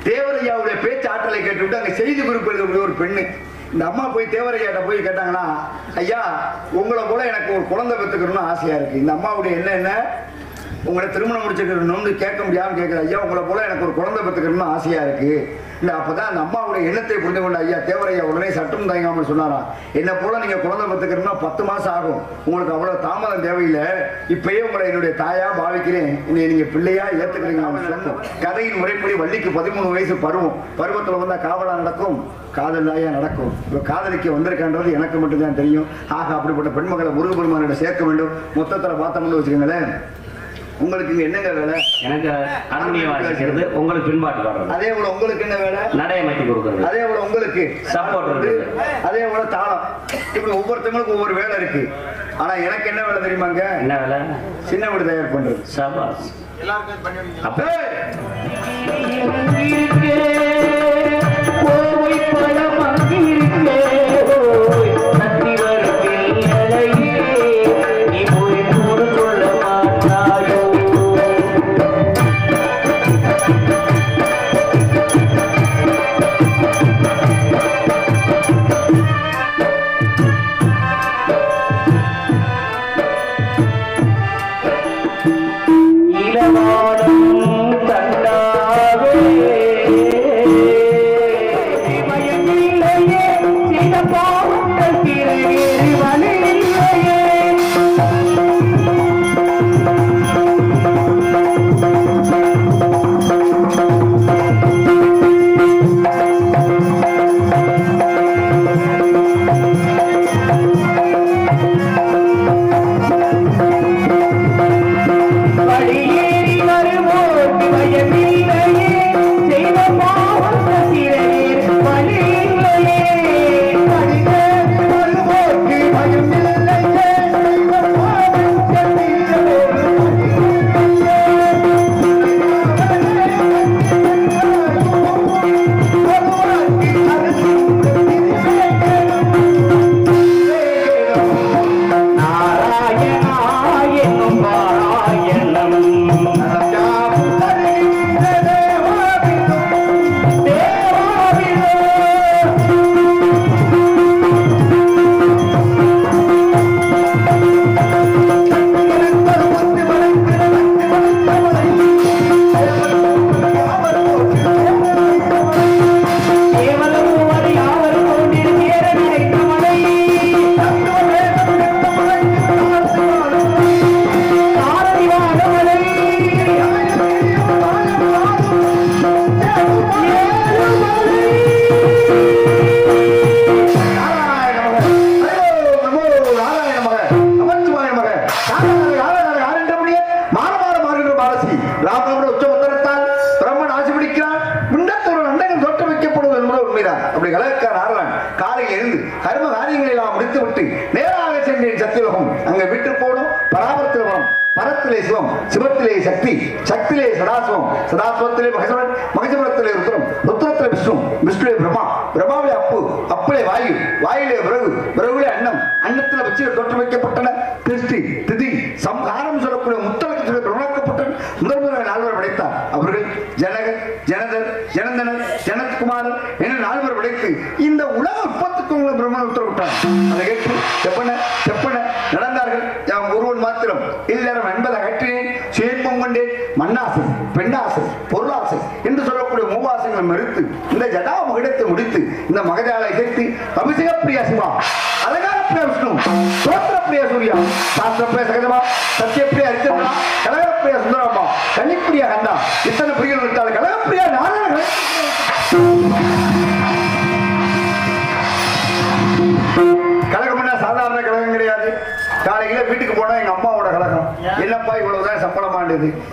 தேவரையாவுடைய பேச்சு ஆற்றலை கேட்டுவிட்டு அங்க செய்தி குறிப்பு எழுதக்கூடிய ஒரு பெண்ணு இந்த அம்மா போய் தேவரையாட்ட போய் கேட்டாங்கன்னா, ஐயா உங்களை போல எனக்கு ஒரு குழந்தை பெற்றுக்கணும்னு ஆசையா இருக்கு. இந்த அம்மாவுடைய என்ன உங்களை திருமணம் முடிச்சுக்கணும்னு கேட்க முடியாம கேட்குற. ஐயா உங்களை போல எனக்கு ஒரு குழந்தை பெற்றுக்கணும்னு ஆசையா இருக்கு. இல்லை அப்பதான் அந்த அம்மாவுடைய எண்ணத்தை புரிந்து கொண்ட ஐயா தேவரையா உடனே சட்டம் தயங்காமல் சொன்னாராம், என்ன போல நீங்க குழந்தை பெற்றுக்கணும்னா 10 மாசம் ஆகும், உங்களுக்கு அவ்வளவு தாமதம் தேவையில்லை, இப்பயே உங்களை என்னுடைய தாயா பாவிக்கிறேன், நீங்க பிள்ளையா ஏத்துக்கிறீங்க. கதையின் முறைப்படி வள்ளிக்கு 13 வயசு பருவத்துல வந்தா காவலா நடக்கும், காதல் தாயா நடக்கும். இப்ப காதலிக்கு வந்திருக்கின்றது எனக்கு மட்டும்தான் தெரியும். ஆக அப்படிப்பட்ட பெண்மகளை முருகப்பெருமானிட சேர்க்க வேண்டும். மொத்தத்துல பார்த்தோம்னு வச்சுக்கோங்களேன், உங்களுக்கு என்னங்க வேலை? எனக்கு அருமையா வாசிக்கிறது, உங்களுக்கு பின்பாட்டு வர்றது. அதே போல உங்களுக்கு என்ன வேலை? நடையமைத்து கொடுக்குறது. அதே போல உங்களுக்கு சப்போர்ட் இருக்கு. அதே போல தாளம். இப்படி ஒவ்வொருத்தவங்களுக்கும் ஒவ்வொரு வேலை இருக்கு. ஆனா எனக்கு என்ன வேலை தெரியுமாங்க? என்ன வேலை? சின்ன வீடு தயார் பண்றது. சபாஸ். எல்லாரும் பண்ணுவீங்க. அப்ப கோவை பழம் அங்கே இருக்கே நத்தி வரத்தில் அலையே நீ போய் கூட சொல்ல மாட்டாயோ.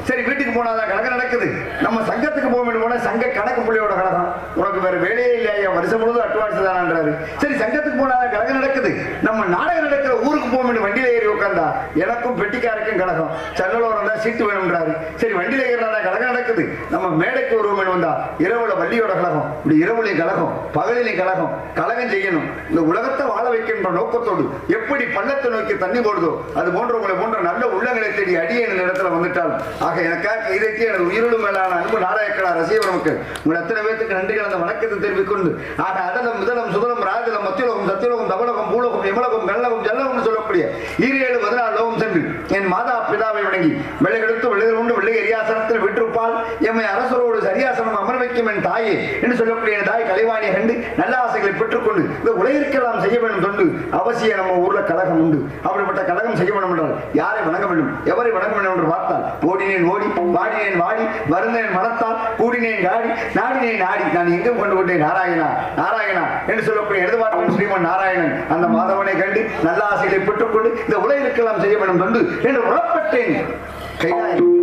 சரி வீட்டுக்கு போனாதான் கணக்கு நடக்குது. நம்ம சங்கத்துக்கு போக வேண்டும் போனா சங்க கணக்கு புள்ளியோட கணக்கம். உனக்கு வேற வேலையே இல்லையா, வருஷம் முழுவதும் அட்வான்ஸ் தான்ன்றாரு. சரி சங்கத்துக்கு போனாதான் கணக்கு நடக்குது. நம்ம நாடகம் நடக்கிற ஊருக்கு போக வேண்டும், வண்டியில ஏறி உட்காந்து உட்கார்ந்தா எனக்கும் பெட்டிக்காரருக்கும் கழகம், சன்னலோரம் தான் சீட்டு வேணும்ன்றாரு. சரி வண்டியில ஏறினா கழகம் நடக்குது. நம்ம மேடைக்கு ஒருவன் வந்தா இரவுல வள்ளியோட கழகம், இப்படி இரவுலே கழகம், பகலிலே கழகம், கழகம் செய்யணும். இந்த உலகத்தை வாழ வைக்கின்ற நோக்கத்தோடு எப்படி பள்ளத்தை நோக்கி தண்ணி போடுதோ அது போன்ற உங்களை போன்ற நல்ல உள்ளங்களை தேடி அடியே இடத்துல வந்துட்டால் ஆக எனக்காக இதைக்கு எனது உயிரோடு மேலான அன்பு நாராயக்கடா ரசிகர்களுக்கு உங்கள் அத்தனை பேருக்கு நன்றி கலந்த வணக்கத்தை தெரிவித்துக் கொண்டு ஆக அதலம் முதலம் சுதலம் ராஜலம் மத்தியலோகம் சத்தியலோகம் தவலோகம் பூலோகம் எமலோகம் கல்லகம் ஜல்லகம் சொல்லக்கூடிய 17 லோகம் சென்று என் மாதா பிதாவை வணங்கி வெள்ளைகளுக்கு வெள்ளைகள் உண்டு வெள்ளை எரியாசனத்தில் விற்றுப்பால் எம்மை அரசரோடு சரியாசனம் அமர் வைக்கும் என் தாயே என்று சொல்லக்கூடிய என் தாய் கலைவாணியை கண்டு நல்ல ஆசைகளை பெற்றுக்கொண்டு இந்த உலகிற்கெல்லாம் செய்ய வேண்டும் தொண்டு அவசியம் நம்ம ஊர்ல கழகம் உண்டு. அப்படிப்பட்ட கழகம் செய்ய வேண்டும் என்றால் யாரை வணங்க வேண்டும், எவரை வணங்க வேண்டும் என்று பார்த்தால் ஓடினேன் ஓடி வாடினேன் வாடி வருந்தேன் மனத்தால் கூடினேன் காடி நாடினேன் நாடி நான் எங்கும் கொண்டு கொண்டேன் நாராயணா நாராயணா என்று சொல்லக்கூடிய எழுதுவார்கள் ஸ்ரீமன் நாராயணன் அந்த மாதவனை கண்டு நல்ல ஆசைகளை பெற்றுக்கொண்டு இந்த உலகிற்கெல்லாம் செய்ய வேண்டும் தொண்டு என்று உறப்பட்டேன்.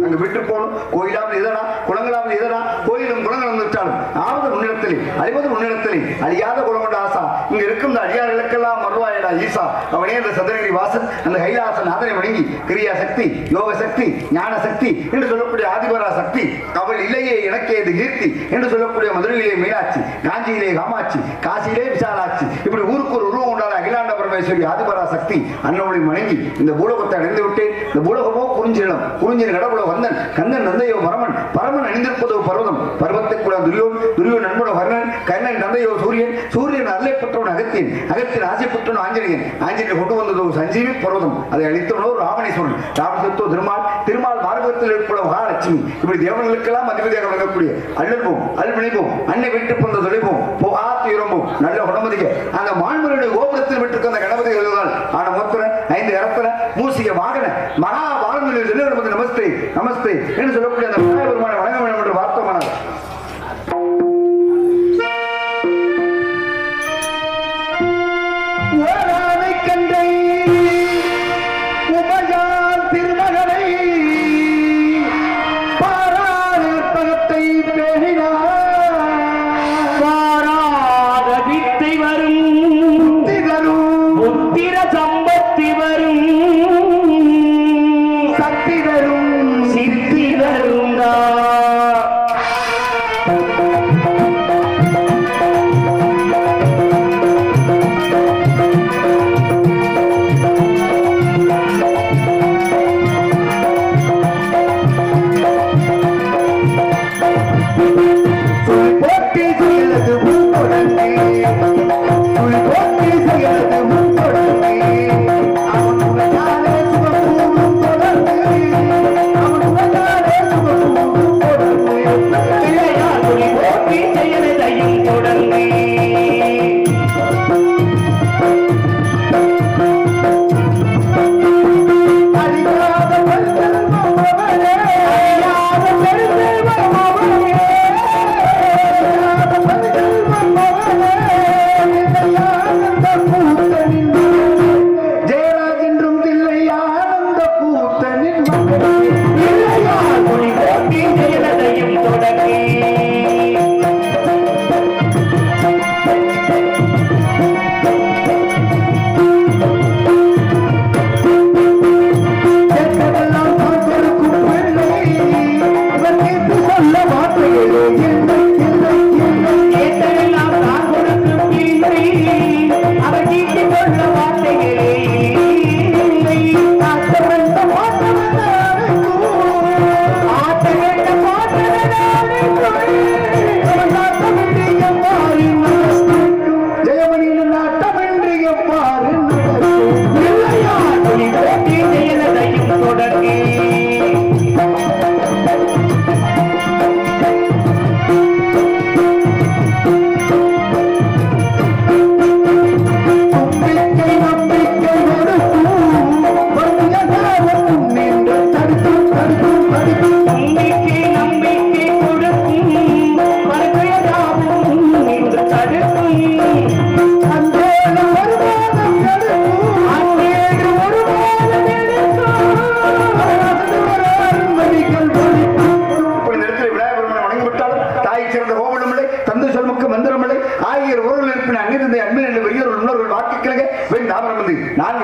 அங்கு விட்டு போகணும். கோயிலாமல் இதனா குளங்களாமல் இதனா கோயிலும் குளங்களும் விட்டாலும் ஆவது முன்னிடத்திலே அழிவது முன்னிடத்திலே அழியாத குலம் கொண்ட ஆசா இங்க இருக்கும் அடியார்களுக்கெல்லாம் மறுவாயடா ஈசா அவனே அந்த சதுரகிரி வாசன் அந்த கைலாசன் அதனை வணங்கி கிரியா சக்தி யோக சக்தி ஞான சக்தி என்று சொல்லக்கூடிய ஆதிபரா சக்தி அவள் இல்லையே எனக்கே இது கீர்த்தி என்று சொல்லக்கூடிய மதுரையிலே மீனாட்சி, காஞ்சியிலே காமாட்சி, காசியிலே விசாலாட்சி, இப்படி ஊருக்கு ஒரு உருவம் உண்டான அகிலாண்ட பரமேஸ்வரி ஆதிபரா சக்தி அன்னவளை வணங்கி இந்த பூலோகத்தை அடைந்து விட்டேன். இந்த பூலோகமோ குறிஞ்சிடம் குறிஞ்சின் கடவுளோ வந்தன் கந்தன் நந்தையோ பரமன் பரமன் அணிந்திருப்பதோ பர்வதம் பர்வத்தை கூட துரியோன் துரியோன் நண்பனோ கர்ணன் கர்ணன் தந்தையோ சூரியன் சூரியன் அல்லை பெற்றவன் அகத்தியன் அகத்தின் ஆசை பெற்றவன் ஆஞ்சநேயன் ஆஞ்சநேயன் கொண்டு வந்ததோ சஞ்சீவி பர்வதம் அதை அளித்தவனோ ராமணேஸ்வரன் ராமசத்தோ திருமால் திருமால் மார்க்கத்தில் ஏற்பட மகாலட்சுமி இப்படி தேவர்களுக்கெல்லாம் அதிபதியாக வழங்கக்கூடிய அள்ளல்போம் அல்வினைப்போம் அன்னை விட்டு போன்ற தொலைப்போம் போகா துயரம்போம் நல்ல உடம்பதிக்க அந்த மாண்புடைய கோபுரத்தில் விட்டு அந்த கணபதி எழுதுவாள் ஆன மொத்தர 5 இடத்துல மூசிக வாகன மகா வாகனங்களில் சொல்லி நமஸ்தே நமஸ்தே என்று சொல்லக்கூடிய அந்த பெருமானை வணங்க வேண்டும் என்று வார்த்தமானார்.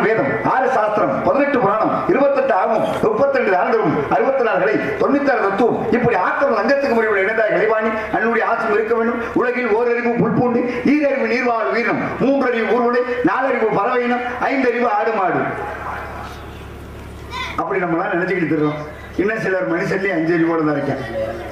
வேதம் 6 சாஸ்திரம் 18 புராணம் 64 கலை 96 தத்துவம் இப்படி ஆக்கம் சங்கத்துக்கு முறையில் இணைந்தார் கலைவாணி அன்னுடைய ஆசம் இருக்க வேண்டும். உலகில் ஓரறிவு புல்பூண்டு, ஈரறிவு நீர்வாழ் உயிரினம், 3 அறிவு ஊர்வலை, 4 அறிவு பறவையினம், 5 அறிவு ஆடு மாடு. அப்படி நம்மளாம் நினைச்சுக்கிட்டு இருக்கோம். இன்னும் சிலர் மனுஷன்லயும் 5 அறிவோட தான் இருக்கேன்,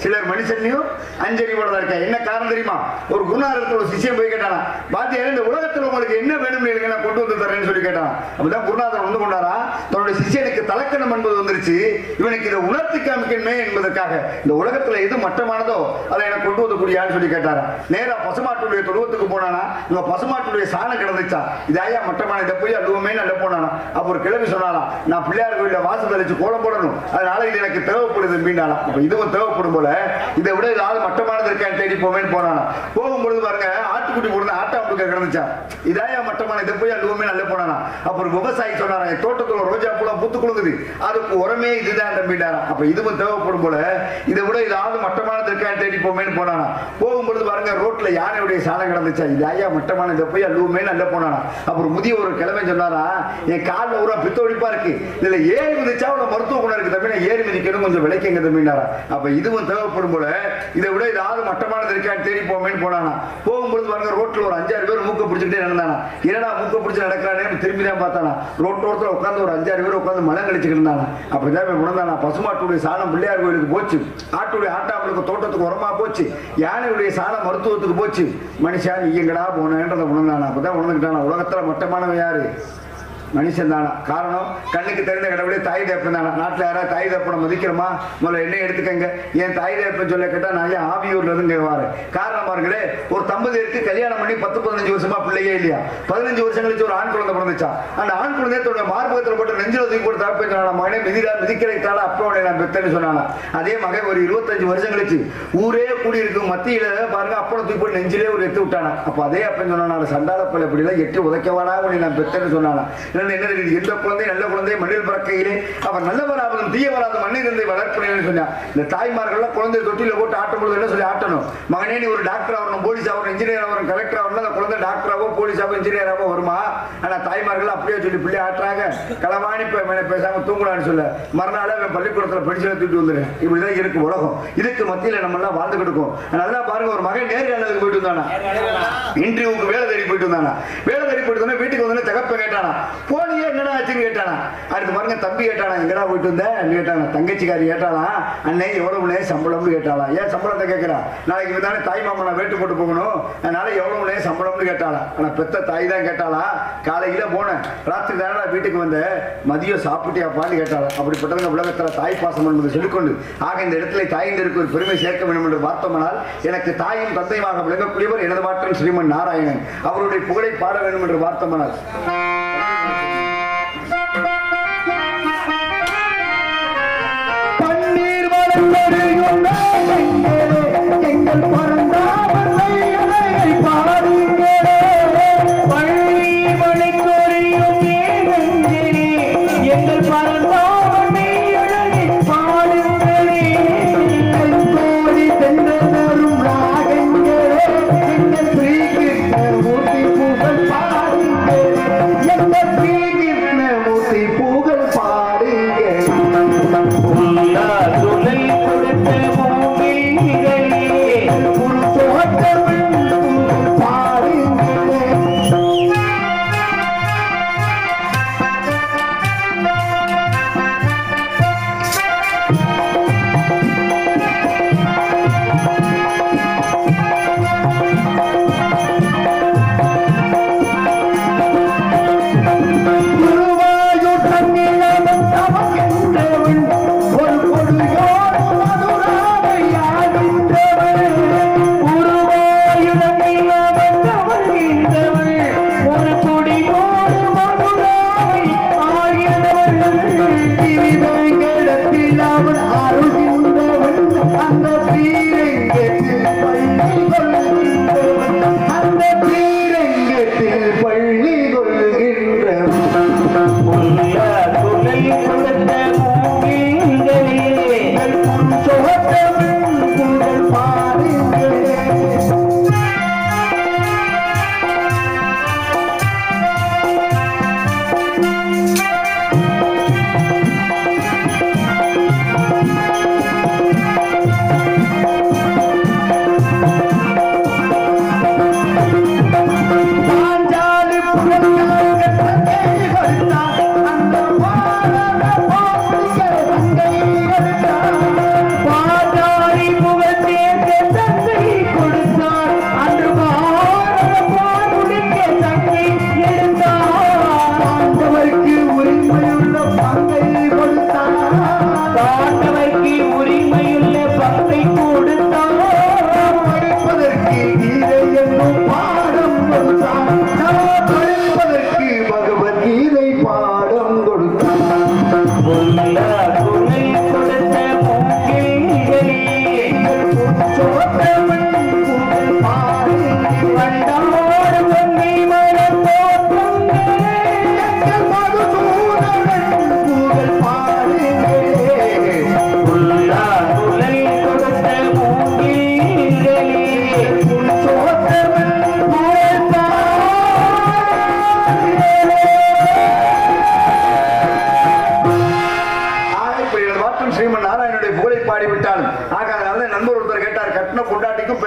சிலர் மனுஷன்லயும் 5 அறிவோட தான் இருக்கேன். என்ன காரணம் தெரியுமா? ஒரு குருநாதரத்தோட சிஷ்யம் போய் கேட்டானா, பாத்தியா இந்த உலகத்தில் உங்களுக்கு என்ன வேணும்னு இருக்கு நான் கொண்டு வந்து தரேன்னு சொல்லி கேட்டான். அப்படிதான் குருநாதர் வந்து கொண்டாரா, தன்னுடைய சிஷ்யனுக்கு தலக்கணம் என்பது வந்துருச்சு, இவனுக்கு இதை உணர்த்தி காமிக்கணுமே என்பதற்காக இந்த உலகத்துல எது மட்டமானதோ அதை எனக்கு கொண்டு வந்தக்கூடியான்னு சொல்லி கேட்டாரா. நேரா பசுமாட்டுடைய தொழுவத்துக்கு போனானா, இவங்க பசுமாட்டுடைய சாணம் கிடந்துச்சா, இதாயா மட்டமான இதை போய் அழுவமே நல்ல போனானா. அப்ப ஒரு கிழவி சொன்னாலாம், நான் பிள்ளையார் கோயில வாசல் தெளிச்சு கோலம் போடணும், அதனால எனக்கு தேவைப்படுது மீண்டாலாம். அப்ப இதுவும் தேவைப்படும் போல இதை விட ஏதாவது மட்டமானது இருக்கான்னு தேடி போவேன்னு போனானா. போகும்பொழுது பாருங்க ஆட்டுக்குட்டி போடுறது ஆட்டாம்புக்க கிடந்துச்சா, இதாயா மட்டமான இதை போய் அழுவமே நல்ல போனானா. அப்புறம் விவசாயி சொன்னாரா, தோட்டத்துல ரோஜா பூலாம் பூத்து குழுங்குது, அதுக்கு உரமே இதுதான் நம்பிட்டாரா. அப்ப இதுவும் தேவைப்படும் போல இதை விட ஏதாவது மட்டமானது இருக்கான்னு தேடி போவேன்னு போனானா. போகும்பொழுது பாருங்க ரோட்ல யானையுடைய சாணம் கிடந்துச்சா, இதாயா மட்டமான இதை போய் அழுவமே நல்ல போனானா. அப்புறம் முதிய ஒரு கிழமை சொன்னாரா, என் காலில் ஒரு பித்தொழிப்பா இருக்கு, இதுல ஏறி மிதிச்சா உள்ள மருத்துவ குணம் இருக்கு தம்பி, ஏறி மிதிக்கணும் கொஞ்சம் விலைக்குங்க தம்பினாரா. அப்ப இதுவும் தேவைப்படும் போல இதை விட ஏதாவது மட்டமானது இருக்கான்னு தேடி போமேன்னு போனானா. போகும்போது பாருங்க ரோட்ல ஒரு 5-6 பேர் மூக்க பிடிச்சிட்டே நடந்தானா. என்னடா மூக்க பிடிச்சி நடக்கிறானே திரும்பி தான் பார்த்தானா. ரோட்டோரத்தில் உட்காந்து ஒரு 5-6 பேர் உட்காந்து மலம் கழிச்சுட்டு இருந்தானா. அப்படிதான் உணர்ந்தானா, பசுமாட்டுடைய சாணம் பிள்ளையார் கோயிலுக்கு போச்சு, ஆட்டுடைய ஆட்டாம்பளுக்கு தோட்டத்துக்கு உரமா போச்சு, யானையுடைய சாணம் மருத்துவத்துக்கு போச்சு, மனுஷா நீ எங்கடா போனேன்றதை உணர்ந்தானா. அப்பதான் உணர்ந்துட்டானா, உலகத்துல மட்டமானவன் யாரு? மனுஷன் தானா. காரணம், கண்ணுக்கு தெரிந்த கடவுளே தாய் தகப்பன் தானா. நாட்டில் யாராவது தாய் தகப்பனை மதிக்கிறோமா? முதல்ல என்ன எடுத்துக்கங்க. ஏன் தாய் தகப்பன் சொல்ல கேட்டா நான் ஏன் ஆவியூர்ல இருந்து வாரு. காரணம் பாருங்களே, ஒரு தம்பதியருக்கு கல்யாணம் பண்ணி 10-15 வருஷமா பிள்ளையே இல்லையா. 15 வருஷம் கழிச்சு ஒரு ஆண் குழந்தை பிறந்துச்சா. அந்த ஆண் குழந்தைய தன்னோட மார்பகத்தில் போட்டு நெஞ்சில் தூக்கி போட்டு தகப்பன் சொன்னா, மகனே மிதிக்கிறதால அப்போடைய நான் பெத்தேன்னு சொன்னானா. அதே மகன் ஒரு 25 வருஷம் கழிச்சு ஊரே கூடி இருக்கும் மத்தியில பாருங்க அப்பனை தூக்கி போட்டு நெஞ்சிலே ஒரு எத்து விட்டானா. அப்ப அதே அப்பன் சொன்னா, சண்டால பிள்ளை இப்படிலாம் எட்டு உதைக்கவாடா நான் பெத்தேன்னு சொன்னானா. எந்த குழந்தை நல்ல குழந்தை மண்ணில் பிறக்கையிலே அவர் நல்லவராகவும் தீயவராதும் மண்ணிலிருந்தை வளர்ப்பினேன்னு சொன்னார். இந்த தாய்மார்கள் குழந்தை தொட்டில போட்டு ஆட்டும் பொழுது என்ன சொல்லி ஆட்டணும், மகனே நீ ஒரு டாக்டர் ஆகணும், போலீஸ் ஆகணும், இன்ஜினியர் ஆகணும், கலெக்டர் ஆகணும், அந்த குழந்தை டாக்டராகவோ போலீஸாவோ இன்ஜினியராகவோ வருமா? ஆனா தாய்மார்கள் அப்படியே சொல்லி பிள்ளை ஆட்டுறாங்க. களவாணி பேசாம தூங்கலான்னு சொல்ல மறுநாள் பள்ளிக்கூடத்துல படிச்சு தூக்கிட்டு வந்துடுறேன். இப்படிதான் இருக்கு உலகம். இதுக்கு மத்தியில நம்ம எல்லாம் வாழ்ந்து கொடுக்கும். நல்லா பாருங்க, ஒரு மகன் நேர்காணலுக்கு போயிட்டு வந்தானா, இன்டர்வியூக்கு வேலை தேடி போயிட்டு வந்தானா. வேலை தேடி போயிட்டு வந்தா வீட்டுக்கு வந்து தகப்ப கேட்டானா, போனியே என்னடா ஆச்சுன்னு கேட்டானா. அடுத்து பாருங்க தம்பி கேட்டானா, எங்கடா போயிட்டு வந்தேன் கேட்டானா. தங்கச்சிக்காரி கேட்டானா, அண்ணே எவ்வளவு சம்பளம்னு கேட்டாளா. ஏன் சம்பளத்தை கேட்கிறா, நாளைக்கு வந்தானே தாய் மாமனை வேட்டு போட்டு போகணும், அதனால எவ்வளவு சம்பளம்னு கேட்டாளா. ஆனா பெத்த தாய் தான் கேட்டாளா. காலையில போனேன், ராத்திரி தானே வீட்டுக்கு வந்த, மதியம் சாப்பிட்டியாப்பான்னு கேட்டாளா. அப்படிப்பட்டவங்க உலகத்துல தாய் பாசம் என்பது சொல்லிக்கொண்டு ஆக இந்த இடத்துல தாயினருக்கு ஒரு பெருமை சேர்க்க வேண்டும் என்று பார்த்தோம்னால், எனக்கு தாயும் தந்தையுமாக விளங்கக்கூடியவர் எனது மாற்றம் ஸ்ரீமன் நாராயணன், அவருடைய புகழை பாட வேண்டும் என்று பார்த்தோம்னால் பன்னீர் வளர்ந்தெறியும் எங்கள் பரந்தாமரை பாடுங்களே, பன்னீர் வளைக்கொறியும் எங்கள் பரந்தாமரை பாடுங்களே, கோடி தென்னரும் ராகங்களே, எங்கள் ஸ்ரீகிருஷ்ண மூர்த்தி புகழ் பாடுங்களே, எங்கள் ஸ்ரீகிருஷ்ண மூர்த்தி புகழ் பாடுங்களே. துணை கொடுத்த பூமிகளே பாடுங்களே.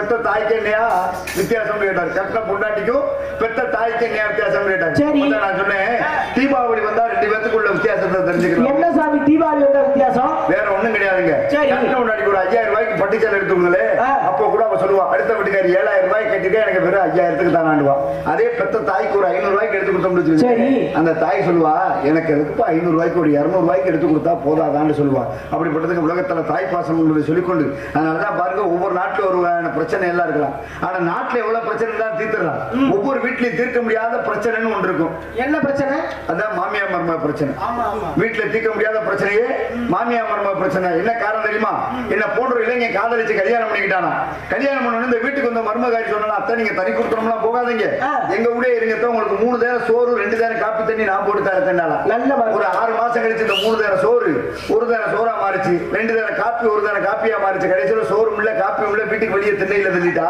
பெத்த தாய்க்கு என்னையா வித்தியாசம் கேட்டார். கட்டின பொண்டாட்டிக்கும் பெத்த தாய்க்கு என்னையா வித்தியாசம் கேட்டார். நான் சொன்னேன் தீபாவளி வந்தா 2 பேத்துக்குள்ள வித்தியாசத்தை தெரிஞ்சுக்கலாம். என்ன சாமி தீபாவளி வந்தா வித்தியாசம்? வேற ஒண்ணும் கிடையாதுங்க. கட்டின பொண்டாட்டிக்கு ஒரு 5000 ரூபாய்க்கு பட்டுச்சேலை எடுத்துங்களே, அப்போ கூட அவ சொல்லுவா அடுத்த வீட்டுக்காரி 7000 ரூபாய்க்கு கட்டிட்டு எனக்கு வெறும் 5000க்கு தான் ஆண்டுவா. அதே பெத்த தாய்க்கு ஒரு 500 ரூபாய்க்கு எடுத்து கொடுத்தோம்னு அந்த தாய் சொல்லுவா எனக்கு எதுக்குப்பா 500 ரூபாய்க்கு ஒரு 200 ரூபாய்க்கு எடுத்து கொடுத்தா போதாதான்னு சொல்லுவா. அப்படிப்பட்டதுக்கு உலகத்துல தாய் பாசம் என்பதை சொல்லிக்கொண்டு அதனாலதான் பாருங்க ஒவ்வொரு நாட்டுல ஒரு பிரச்சனை எல்லாம் இருக்கலாம். ஆனா நாட்டுல எவ்வளவு பிரச்சனை தான் தீர்த்துடலாம். ஒவ்வொரு வீட்லயும் தீர்க்க முடியாத பிரச்சனைன்னு ஒன்று இருக்கும். என்ன பிரச்சனை? அதான் மாமியார் மருமக பிரச்சனை. வீட்டுல தீர்க்க முடியாத பிரச்சனையே மாமியார் மருமக பிரச்சனை. என்ன காரணம் தெரியுமா? என்ன போன்ற இளைஞன் காதலிச்சு கல்யாணம் பண்ணிக்கிட்டானா, கல்யாணம் பண்ண இந்த வீட்டுக்கு வந்த மருமகாரி சொன்னா அத்தை நீங்க தனி கொடுத்துறோம்லாம் போகாதீங்க, எங்க கூட இருங்க, உங்களுக்கு 3 நேரம் சோறு 2 நேரம் காப்பி தண்ணி நான் போட்டு தரேன். நல்ல ஒரு 6 மாசம் கழிச்சு இந்த 3 நேரம் சோறு 1 நேரம் சோறா மாறிச்சு, 2 நேரம் காப்பி 1 நேரம் காப்பியா மாறிச்சு. கடைசியில சோறு இல்ல காப்பி உள்ள வீட்டுக்கு வெளியே திண்ணையில தள்ளிட்டா.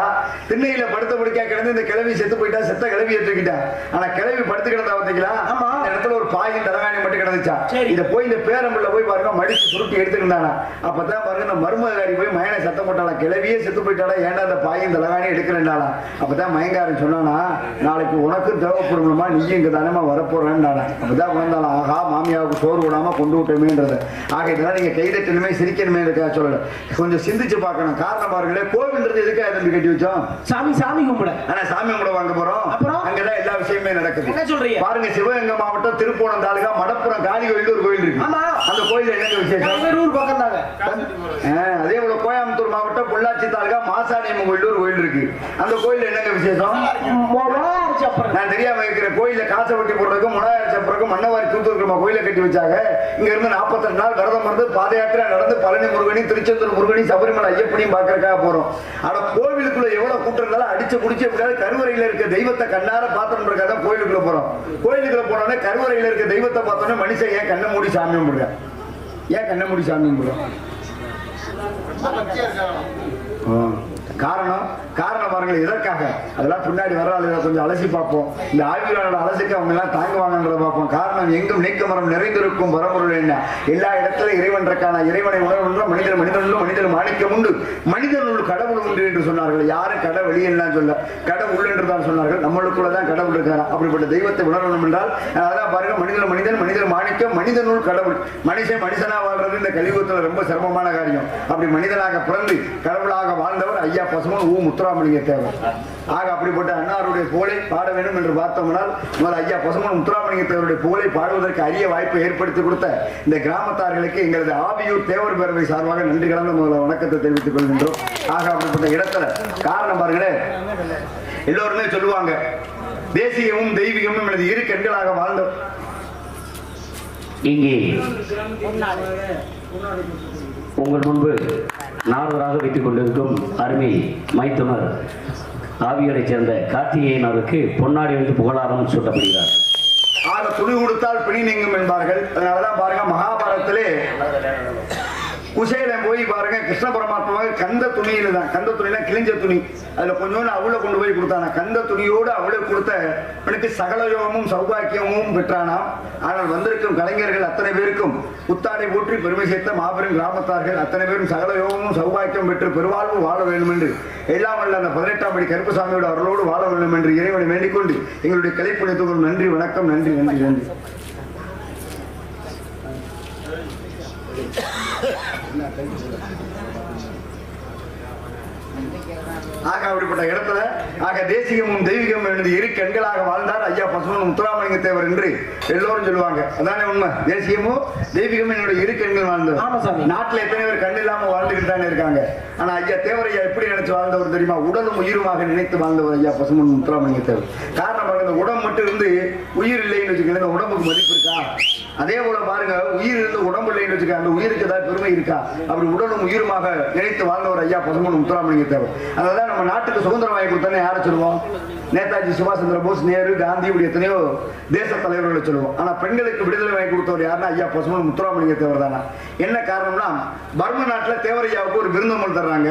திண்ணையில படுத்த படுக்கையா கிடந்து இந்த கிழவி செத்து போயிட்டா. செத்த கிழவி எடுத்துக்கிட்டா. ஆனா கிழவி படுத்து கிடந்தா பார்த்தீங்களா, அந்த இடத்துல ஒரு பாயின் தலகாணி மட்டும் கிடந்துச்சா. இதை போய் இந்த பேரம்புள்ள போய் பாருங்க மடிச்சு சுருட்டி எடுத்துக்கிட்டானா. அப்பதான் பாருங்க இந்த மருமகாரி போய் மயனை சத்தம் போட்டாளா, கிழவியே செத்து போயிட்டாளா, ஏன்டா அந்த பாயின் தலகாணி எடுக்கிறேன்டாளா. அப்பதான் மயங்காரன் சொன்னானா நாளைக்கு உனக்கு தேவைப்படுமா, நீயும் இங்க தானமா வரப்போறேன்டானா. அப்பதான் வந்தாளா ஆகா மாமியாவுக்கு சோறு விடாம கொண்டு விட்டோமேன்றது. ஆக இதெல்லாம் நீங்க கைதட்டணுமே சிரிக்கணுமே இருக்கா சொல்லல, கொஞ்சம் சிந்திச்சு பார்க்கணும். காரணம் பாருங்களே கோவில்ன்றது எதுக்காக தம்பி கட்டி வச்சோம்? சாமி கும்பிட. ஆனா சாமி கும்பிட வாங்க போறோம், அங்கதான் எல்லா விஷயமே நடக்குது. என்ன சொல்றீங்க? பாருங்க சிவகங்கை மாவட்டம் திருப்போணம் தாலுகா மடப்புறம் காளி கோயில் ஒரு கோயில் இருக்கு. அந்த கோயில் என்ன விசேஷம்? பக்கம் தாங்க. அதே போல கோயம்புத்தூர் மாவட்டம் பொள்ளாச்சி தாலுகா மாசாணியம்மன் கோயில் ஒரு கோயில் இருக்கு. அந்த கோயில் என்னங்க விசேஷம்? நான் தெரியாம இருக்கிற கோயில காசை வெட்டி போடுறதுக்கும் முனாயிரம் சப்பறக்கும் மன்னவாரி தூத்துக்குமா கோயில கட்டி வச்சாங்க. இங்க இருந்து 42 நாள் விரதம் இருந்து பாத யாத்திரை நடந்து பழனி முருகனி திருச்செந்தூர் முருகனி சபரிமலை ஐயப்பனையும் பாக்குறதுக்காக போறோம். ஆனா கோவிலுக்குள்ள எவ்வளவு கூட்டம் இருந்தாலும் அடிச்சு குடிச்சு எப்படியாவது கருவறையில இருக்க தெய்வத்தை கண்ணார பார்த்தோம்ன்றக்காக கோயிலுக்குள்ள போறோம். கோயிலுக்குள்ள போனோடனே கருவறையில இருக்க தெய்வத்தை பார்த்தோன்னே மனுஷன் ஏன் கண்ணை மூடி சாமி கும்பிடுற? ஏன் கண்ணை மூடி சாமி கும்பிடுற? காரணம் பாருங்க எதற்காக, அதெல்லாம் பின்னாடி வராது. கொஞ்சம் அலசி பார்ப்போம். இந்த ஆய்வுகளோட அலசிக்கு அவங்க எல்லாம் தாங்குவாங்கன்றத பார்ப்போம். காரணம் எங்கும் நீக்க மரம் நிறைந்திருக்கும் வரமுறை என்ன, எல்லா இடத்துல இறைவன் இருக்கான, இறைவனை உணர்வுன்ற மனிதன் மாணிக்கம் உண்டு, மனிதனுள் கடவுள் உண்டு என்று சொன்னார்கள். யாரும் கடை வெளியெல்லாம் சொல்ல, கடவுள் என்று தான் சொன்னார்கள். நம்மளுக்குள்ளதான் கடவுள் இருக்காரா. அப்படிப்பட்ட தெய்வத்தை உணரணும் என்றால் அதான் பாருங்க மனிதன் மாணிக்கம், மனிதனுள் கடவுள். மனுஷனா வாழ்றது இந்த கலியுகத்துல ரொம்ப சிரமமான காரியம். அப்படி மனிதனாக பிறந்து கடவுளாக வாழ்ந்தவர் ஐயா பசுமன் ஊ முத்துராமலிங்க தேவர். ஆக அப்படிப்பட்ட அன்னாருடைய புகழை பாட வேண்டும் என்று பார்த்தோம்னால் முதல் ஐயா பசுமன் முத்துராமலிங்க தேவருடைய புகழை பாடுவதற்கு அரிய வாய்ப்பை ஏற்படுத்தி கொடுத்த இந்த கிராமத்தார்களுக்கு எங்களது ஆவியூர் தேவர் பேரவை சார்பாக நன்றி கலந்த முதல்ல வணக்கத்தை தெரிவித்துக் கொள்கின்றோம். ஆக அப்படிப்பட்ட இடத்துல காரணம் பாருங்களேன், எல்லோருமே சொல்லுவாங்க தேசியமும் தெய்வீகமும் எனது இரு கண்களாக வாழ்ந்தோம். இங்கே உங்கள் முன்பு நால்வராக வைத்துக் கொண்டிருக்கும் அருமை மைத்துனர் ஆவியரை சேர்ந்த கார்த்திகேயனருக்கு பொன்னாடி வந்து புகழாரம் சூட்டப்படுகிறார். ஆக துணி கொடுத்தால் பிணி நீங்கும் என்பார்கள். அதனாலதான் பாருங்க மகாபாரதத்திலே குசேலன் போய் பாருங்க கிருஷ்ண பரமாத்மா கந்த துணியில தான், கந்த துணியில கிழிஞ்ச துணி, அதுல கொஞ்சோண்டு அவளை கொண்டு போய் கொடுத்தானா. கந்த துணியோடு அவளை கொடுத்த எனக்கு சகல யோகமும் சௌபாக்கியமும் பெற்றானாம். ஆனால் வந்திருக்கும் கலைஞர்கள் அத்தனை பேருக்கும் புத்தாடை ஊற்றி பெருமை சேர்த்த மாபெரும் கிராமத்தார்கள் அத்தனை பேரும் சகல யோகமும் சௌபாக்கியம் பெற்று பெருவாழ்வு வாழ வேண்டும் என்று எல்லாம் வல்ல அந்த 18ஆம் படி கருப்பசாமியோட அருளோடு வாழ வேண்டும் என்று இறைவனை வேண்டிக் கொண்டு எங்களுடைய கலைப்புணியத்துக்கு நன்றி வணக்கம். நன்றி நன்றி நன்றி. ஆக அப்படிப்பட்ட இடத்துல ஆக தேசிகமும் தெய்வீகமும் எனது இரு கண்களாக வாழ்ந்தார் ஐயா பசுமன் முத்துராமலிங்க தேவர் என்று எல்லோரும் சொல்லுவாங்க. அதானே உண்மை. தேசியமும் தெய்வீகமும் என்னுடைய இரு கண்கள் வாழ்ந்தது. நாட்டில் எத்தனை பேர் கண் இல்லாம வாழ்ந்துகிட்டு தானே இருக்காங்க. ஆனா ஐயா தேவர் ஐயா எப்படி நினைச்சு வாழ்ந்தவர் தெரியுமா? உடலும் உயிருமாக நினைத்து வாழ்ந்தவர் ஐயா பசுமன் முத்துராமலிங்க தேவர். காரணம் பாருங்க, உடம்பு மட்டும் இருந்து உயிர் இல்லைன்னு வச்சுக்கோங்க, இந்த உடம்புக்கு மதிப்பு இருக்கா? அதே போல பாருங்க, உயிர் இருந்து உடம்பு இல்லைன்னு வச்சுக்க, அந்த உயிருக்கு ஏதாவது பெருமை இருக்கா? அப்படி உடலும் உயிருமாக நினைத்து வாழ்ந்தவர் ஐயா பசுமன் முத்துராமலிங்க தேவர். அதனால நம்ம நாட்டுக்கு சுதந்திரம் வாங்கி கொடுத்தானே யாரை சொல்லுவோம்? நேதாஜி சுபாஷ் சந்திர போஸ், நேரு, காந்தி, இப்படி எத்தனையோ தேச தலைவர்களை சொல்லுவோம். ஆனா பெண்களுக்கு விடுதலை வாங்கி கொடுத்தவர் யாருன்னா ஐயா பசுமன் முத்துராமலிங்க தேவர் தானா. என்ன காரணம்னா பர்மா நாட்டுல தேவரையாவுக்கு ஒரு விருந்தோமல் தர்றாங்க.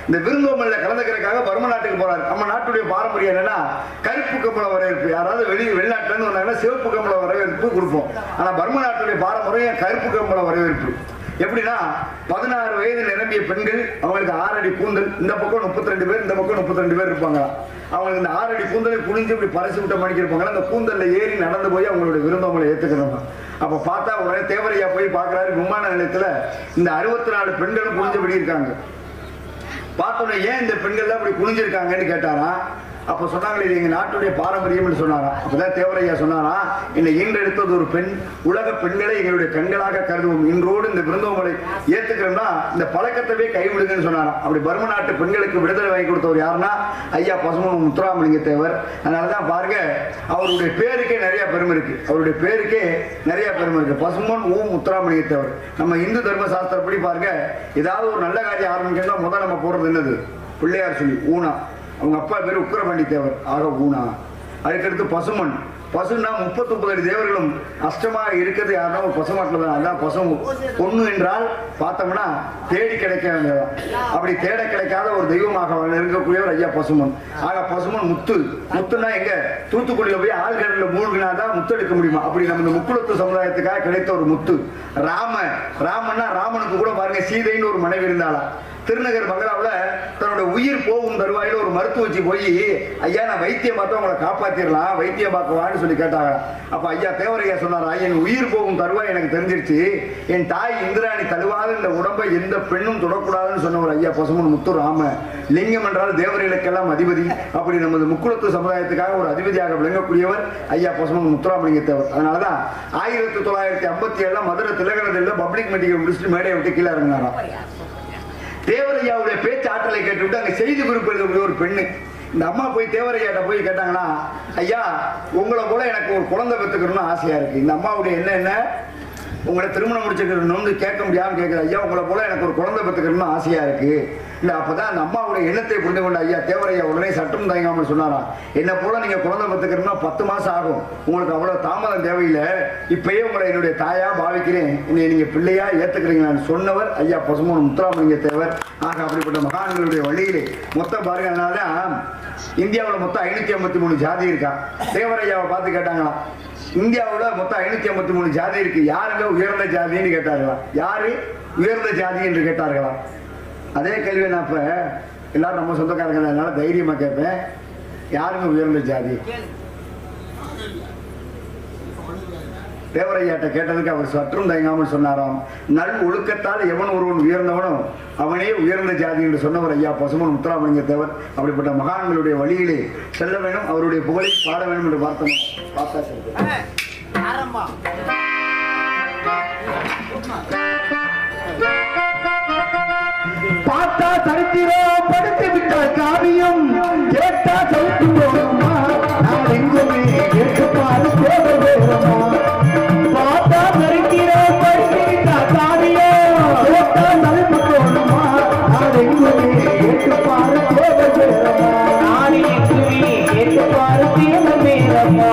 இந்த விருந்தோமல்ல கலந்துக்கிறதுக்காக பர்மா நாட்டுக்கு போறாரு. நம்ம நாட்டுடைய பாரம்பரியம் என்னன்னா கருப்பு கம்பள வரவேற்பு. யாராவது வெளிநாட்டுல இருந்து வந்தாங்கன்னா சிவப்பு கம்பள வரவேற்பு கொடுப்போம். ஆனா பர்மா நாட்டுடைய பாரம்பரியம் கருப்பு கம்பள வரவேற்பு. எப்படின்னா 16 வயது நிரம்பிய பெண்கள், அவங்களுக்கு 6 அடி கூந்தல், இந்த பக்கம் 32 பேர், இந்த பக்கம் 32 பேர் இருப்பாங்க. அவங்களுக்கு இந்த 6 அடி கூந்தலை குனிஞ்சு இப்படி பரிசு விட்ட மணிக்கு இருப்பாங்க. அந்த கூந்தல்ல ஏறி நடந்து போய் அவங்களுடைய விருந்தவங்களை ஏத்துக்கிறாங்க. அப்ப பார்த்தா உடனே தேவரையா போய் பாக்குறாரு, விமான நிலையத்துல இந்த 64 பெண்களும் குனிஞ்சபடி இருக்காங்க. பார்த்தோன்னே ஏன் இந்த பெண்கள்லாம் இப்படி குனிஞ்சிருக்காங்கன்னு கேட்டாரா. அப்ப சொன்னாங்களே, இது எங்க நாட்டுடைய பாரம்பரியம் சொன்னாராம். அப்பதான் தேவரையா சொன்னாரா, என்னை ஈன்றெடுத்தது ஒரு பெண், உலக பெண்களை எங்களுடைய கண்களாக கருதுவோம், இன்றோடு இந்த விருந்தோமலை ஏத்துக்கிறோம்னா இந்த பழக்கத்தவே கைவிடுங்கன்னு சொன்னாராம். அப்படி பர்ம நாட்டு பெண்களுக்கு விடுதலை வாங்கி கொடுத்தவர் யாருன்னா ஐயா பசுமன் முத்துராமலிங்க தேவர். அதனாலதான் பாருங்க, அவருடைய பேருக்கே நிறைய பெருமை இருக்கு. அவருடைய பேருக்கே நிறைய பெருமை இருக்கு, பசுமன் முத்துராமலிங்க தேவர். நம்ம இந்து தர்ம சாஸ்திரப்படி பாருங்க, ஏதாவது ஒரு நல்ல காரியம் ஆரம்பிக்கணும்னா முதல் நம்ம போடுறது என்னது, பிள்ளையார் சொல்லி ஊனா. அவங்க அப்பா பேரு உக்கிரபாண்டி தேவர், ஆக ஊனா. அதுக்கடுத்து பசுமன். பசுன்னா 39 அடி தேவர்களும் அஷ்டமாக இருக்கிறது யாருன்னா ஒரு பசுமாட்டில் தான். அதான் பசு. பொண்ணு என்றால் பார்த்தோம்னா தேடி கிடைக்க வேண்டியதான். அப்படி தேட கிடைக்காத ஒரு தெய்வமாக இருக்கக்கூடியவர் ஐயா பசுமன். ஆக பசுமன் முத்து. முத்துனா எங்க, தூத்துக்குடியில போய் ஆழ்கடல மூழ்கினாதான் முத்து எடுக்க முடியுமா, அப்படி நம்ம இந்த முக்குளத்து சமுதாயத்துக்காக கிடைத்த ஒரு முத்து. ராமன்னா ராமனுக்கு கூட பாருங்க சீதைன்னு ஒரு மனைவி இருந்தாளா. திருநகர் பங்களாவில் தன்னோட உயிர் போகும் தருவாயில ஒரு மருத்துவச்சி போய், ஐயா நான் வைத்தியம் பார்த்து உங்களை காப்பாத்திரலாம், வைத்தியம் பார்க்கவான்னு சொல்லி கேட்டாங்க. அப்ப ஐயா தேவரையா சொன்னாரா, என் உயிர் போகும் தருவாய் எனக்கு தெரிஞ்சிருச்சு, என் தாய் இந்திராணி தழுவாத இந்த உடம்பை எந்த பெண்ணும் தொடக்கூடாதுன்னு சொன்னவர் ஐயா பசுமன் முத்துராம. லிங்கம் என்றால் தேவர்களுக்கெல்லாம் அதிபதி. அப்படி நமது முக்குளத்து சமுதாயத்துக்காக ஒரு அதிபதியாக விளங்கக்கூடியவர் ஐயா பசுமன் முத்துராமலிங்க தேவர். அதனாலதான் 1957 மதுரை திலகரதில் பப்ளிக் மீட்டிங் முடிச்சுட்டு மேடையை விட்டு கீழே இறங்கினாராம். தேவரையாவுடைய பேச்சு ஆற்றலை கேட்டுவிட்டு அங்க செய்தி குறிப்பு எழுதக்கூடிய ஒரு பெண்ணு, இந்த அம்மா போய் தேவரையாட்ட போய் கேட்டாங்கன்னா, ஐயா உங்களை போல எனக்கு ஒரு குழந்தை பெற்றுக்கணும்னு ஆசையா இருக்கு. இந்த அம்மாவுடைய என்ன உங்களை திருமணம் முடிச்சுக்கணும்னு கேட்க முடியாம கேட்குற, ஐயா உங்களை போல எனக்கு ஒரு குழந்தை பெற்றுக்கணும்னு ஆசையா இருக்கு. இல்ல அப்பதான் அந்த அம்மாவுடைய எண்ணத்தை புரிந்து கொண்ட ஐயா தேவரையா உடனே சட்டம் தயங்காமல் சொன்னாராம், என்ன போல நீங்க குழந்தை பெற்றுக்கணும்னா 10 மாசம் ஆகும், உங்களுக்கு அவ்வளவு தாமதம் தேவையில்லை, இப்பயே உங்களை என்னுடைய தாயா பாவிக்கிறேன், என்னை நீங்க பிள்ளையா ஏத்துக்கிறீங்களான்னு சொன்னவர் ஐயா பசுமன் முத்துராமலிங்க தேவர். ஆக அப்படிப்பட்ட மகான்களுடைய வழியிலே மொத்தம் பாருங்க. அதனாலதான் இந்தியாவில் மொத்தம் 553 ஜாதி இருக்கா. தேவரையாவை பார்த்து கேட்டாங்களாம், இந்தியாவில் மொத்தம் 553 ஜாதி இருக்கு, யாருங்க உயர்ந்த ஜாதின்னு கேட்டார்களா, யாரு உயர்ந்த ஜாதி என்று கேட்டார்களா. அதே கேள்வி நான் இப்ப எல்லாரும் நம்ம சொந்தக்காரங்க, அதனால தைரியமா கேட்பேன், யாருங்க உயர்ந்த ஜாதி? தேவரையாட்ட கேட்டதுக்கு அவர் சற்றும் தயங்காமல் சொன்னாராம், நல் ஒழுக்கத்தால் எவன் ஒருவன் உயர்ந்தவனும் அவனே உயர்ந்த ஜாதி என்று சொன்னவர் ஐயா பசுமன் முத்துராமலிங்க தேவர். அப்படிப்பட்ட மகான்களுடைய வழியிலே செல்ல வேண்டும், அவருடைய புகழை பாட வேண்டும் என்று பார்த்தோம். பார்த்தா சரித்திரம் படித்து விட்டால் காவியம், கேட்டா சவுத்து போகுமா, நான் எங்குமே கேட்டுப்பாரு தேவை வேறமா. பார்த்தா சரித்திரம் படித்து விட்டால் காவியம், கேட்டா சவுத்து போகுமா, நான் எங்குமே கேட்டுப்பாரு தேவை வேறமா. நான் எங்குமே கேட்டுப்பாரு தேவை வேறமா.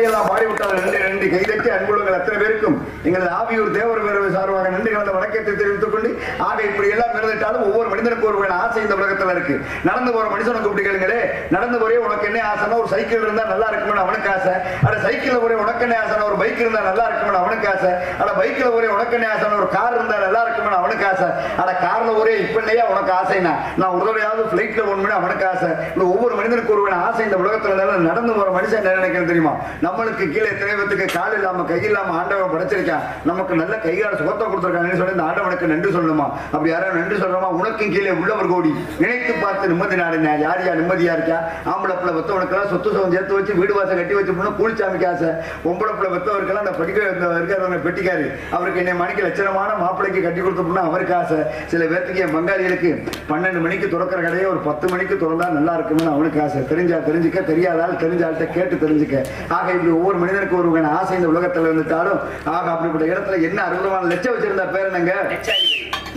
பாட்டையெல்லாம் பாடிவிட்டால் நன்றி நன்றி கைதட்டி அன்புள்ளங்கள் அத்தனை பேருக்கும் எங்களது ஆவியூர் தேவர் பேரவை சார்பாக நன்றி கலந்த வணக்கத்தை தெரிவித்துக் கொண்டு ஆக இப்படி எல்லாம் இருந்துட்டாலும் ஒவ்வொரு மனிதனுக்கு ஒரு ஆசை இந்த உலகத்துல இருக்கு. நடந்து போற மனுஷனுக்கு இப்படி கேளுங்களே, நடந்து போறே உனக்கு என்ன ஆசைனா ஒரு சைக்கிள் இருந்தா நல்லா இருக்கும்னு அவனுக்கு ஆசை. அட சைக்கிள் போறே உனக்கு என்ன ஆசைனா ஒரு பைக் இருந்தா நல்லா இருக்கும்னு அவனுக்கு ஆசை. அட பைக்கில் போறே உனக்கு என்ன ஆசைனா ஒரு கார் இருந்தா நல்லா இருக்கும்னு அவனுக்கு ஆசை. அட கார்ல ஒரே இப்ப இல்லையா உனக்கு ஆசைனா நான் ஒரு தடவையாவது பிளைட்ல போகணும்னு அவனுக்கு ஆசை. ஒவ்வொரு மனிதனுக்கு ஒரு ஆசை இந்த உலகத்துல நடந்து போற மனுஷன் என்ன நினைக்கிறது தெரியுமா? நம்மளுக்கு கீழே திரைவத்துக்கு கால் இல்லாம கை இல்லாம ஆண்டவன் படைச்சிருக்கான், நமக்கு நல்ல கைகால சுகத்தை கொடுத்திருக்காங்கன்னு சொல்லி இந்த ஆண்டவனுக்கு நன்றி சொல்லணுமா? அப்படி யாரும் நன்றி சொல்லணுமா? உனக்கும் கீழே உள்ளவர் கோடி நினைத்து பார்த்து நிம்மதி நாடுனா யார் யார் நிம்மதியா இருக்கா? ஆம்பளை பிள்ளை வெத்தவனுக்கெல்லாம் சொத்து சுகம் சேர்த்து வச்சு வீடு வாசல் கட்டி வச்சு போனா கூலிச்சாமிக்கு ஆசை. பொம்பளை பிள்ளை வெத்தவருக்கெல்லாம் அந்த படிக்க இருக்காரு பெட்டிக்காரு, அவருக்கு என்ன மணிக்கு லட்சணமான மாப்பிள்ளைக்கு கட்டி கொடுத்து போனா அவருக்கு ஆசை. சில பேர்த்துக்கு என் பங்காளிகளுக்கு 12 மணிக்கு திறக்கிற கடையை ஒரு 10 மணிக்கு திறந்தா நல்லா இருக்குன்னு அவனுக்கு ஆசை. தெரிஞ்சா தெரிஞ்சுக்க, தெரியாதால் தெரிஞ்சால்கிட்ட கேட்டு தெரிஞ்சுக்க. ஆக இப்படி ஒவ்வொரு மனிதனுக்கு ஒரு ஆசை இந்த உலகத்துல வந்துட்டாலும் ஆக அப்படிப்பட்ட இடத்துல என்ன அற்புதமான லட்சம் வச்சிருந்தா பேர் என்னங்க?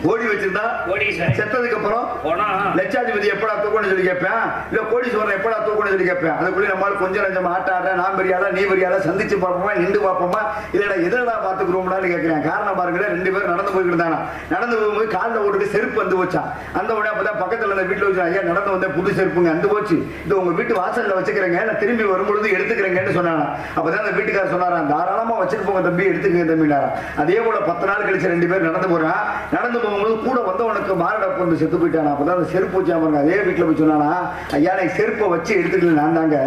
கோடி வச்சிருந்தா செத்ததுக்கு அப்புறம் லட்சாதிபதி எப்படா தூக்கணும்னு சொல்லி கேட்பேன், இல்ல கோடீஸ்வரன் எப்படா தூக்கணும்னு சொல்லி கேட்பேன். அதுக்குள்ளே நம்மளால கொஞ்சம் கொஞ்சம் ஆட்டாடுற நான் பெரியாளா நீ பெரியாளா சந்திச்சு பார்ப்போமா நின்று பார்ப்போமா இல்லடா எதிரடா பாத்துக்கிறோம்னு கேட்கிறேன். காரணம் பாருங்க, 2 பேரும் நடந்து போய்கிட்டு இருந்தாங்க. நடந்து போகும்போது காலில் ஓட்டுக்கு செருப்பு வந்து போச்சான். அந்த உடனே அப்பதான் பக்கத்துல இருந்த வீட்டுல வச்சு ஐயா நடந்து வந்த புது செருப்புங்க அந்த போச்சு, இது உங்க வீட்டு வாசல்ல வச்சுக்கிறேங்க, நான் திரும்பி வரும்பொழுது எடுத்துக்கிறேங்கன்னு சொன்னானா. அப்பதான் அந்த வீட்டுக்காரர் சொன்னாராம், தாராளமா வச்சுட்டு போங்க தம்பி, எடுத்துக்கங்க தம்பினாரா. அதே போல 10 நாள் கழிச்சு 2 பேர் நடந்து போறான். நடந்து போகும்போது கூட வந்தவனுக்கு மாரடை பொண்ணு செத்து போயிட்டானா. அப்பதான் அந்த செருப்பு வச்சாம அதே வீட்டுல போய் சொன்னானா, ஐயா எனக்கு செருப்பை வச்சு எடுத்துக்கல நான் தாங்க,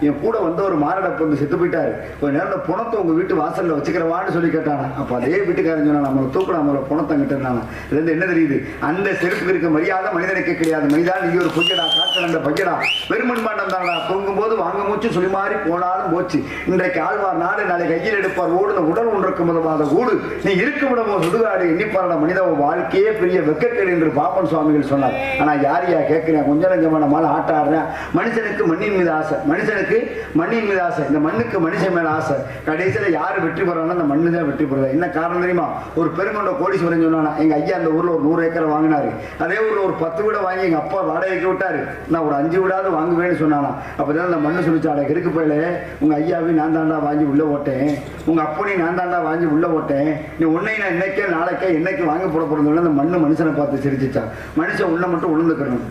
என் கூட வந்த ஒரு மாரடை பொண்ணு செத்து போயிட்டாரு, கொஞ்ச நேரம் பணத்தை உங்க வீட்டு வாசல்ல வச்சுக்கிறவான்னு சொல்லி கேட்டானா. அப்ப அதே வீட்டுக்காரன் சொன்னா நம்மளை தூக்கணும் நம்மள பணத்தை கிட்டானா. இது என்ன தெரியுது? அந்த செருப்புக்கு இருக்க மரியாதை மனிதனுக்கு கிடையாது. மனிதா நீ ஒரு பொய்யடா காற்று அந்த பையடா பெருமன்பாண்டம் தானடா, தூங்கும் போது வாங்க மூச்சு சொல்லி மாறி போனாலும் போச்சு. இன்றைக்கு ஆழ்வார் நாடு நாளை கையில் எடுப்பார் ஓடுன உடல் ஒன்றுக்கு முதலாத கூடு நீ இருக்கும் இடமோ சுடுகாடு எண்ணிப்பாரோட மனித வாழ்க்கையே பெரிய வெக்கக்கேடு என்று பாப்பன் சுவாமிகள் சொன்னார். ஆனா யார் யா கேட்கிறேன், கொஞ்சம் கொஞ்சமான மாலை ஆட்டாடுறேன். மனுஷனுக்கு மண்ணின் மீது ஆசை, மனுஷனுக்கு மண்ணின் மீது ஆசை, இந்த மண்ணுக்கு மனுஷன் மேல ஆசை. கடைசியில யாரு வெற்றி பெறாங்கன்னா அந்த மண்ணு தான் வெற்றி பெறுது. என்ன காரணம் தெரியுமா? ஒரு பெருமண்ட கோடீஸ்வரன் சொன்னானா, எங்க ஐயா அந்த ஊர்ல ஒரு 100 ஏக்கர் வாங்கினாரு, அதே ஊர்ல ஒரு 10 வீட வாங்கி எங்க அப்பா வாடகைக்கு விட்டாரு, நான் ஒரு 5 வீடாவது வாங்குவேன்னு சொன்னானா. அப்பதான் அந்த மண்ணு சொல்லிச்சாட இருக்கு போயில, உங்க ஐயாவையும் நான் தாண்டா வாங்கி உள்ள ஓட்டேன், உங்க அப்பனையும் நான் தாண்டா வாங்கி உள்ள ஓட்டேன், நீ உன்னை நான் இன்னைக்கே நாளைக்கே என்னைக்கு வாங்க போட போறது. அந்த மண்ணு மனுஷனை பார்த்து சிரிச்சிச்சா. மனுஷன் உள்ள மட்டும் உளுந்துக்கணும்,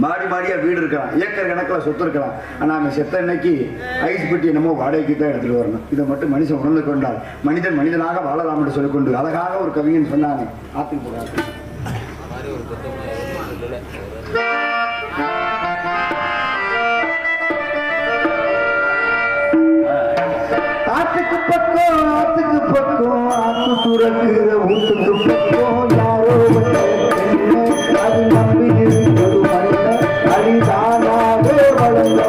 மாடி மாடியா வீடு இருக்கலாம், ஏக்கர் கணக்கில் சொத்து இருக்கலாம், ஆனா அவன் செத்த இன்னைக்கு ஐஸ் பெட்டி என்னமோ வாடகைக்கு தான் எடுத்துட்டு வரணும். இதை மட்டும் மனுஷன் உணர்ந்து கொண்டால் மனிதன் மனிதனாக வாழலாம் என்று சொல்லிக்கொண்டு அழகாக ஒரு கவிஞன் சொன்னானே, ஆத்தின் போடாது ஆத்துக்கு பக்கம் ஆத்துக்கு பக்கம் ஆத்து துறக்குற ஊத்துக்கு பக்கம் யாரோ அது நம்பி இருந்தது அடிதானாக வளர்ந்த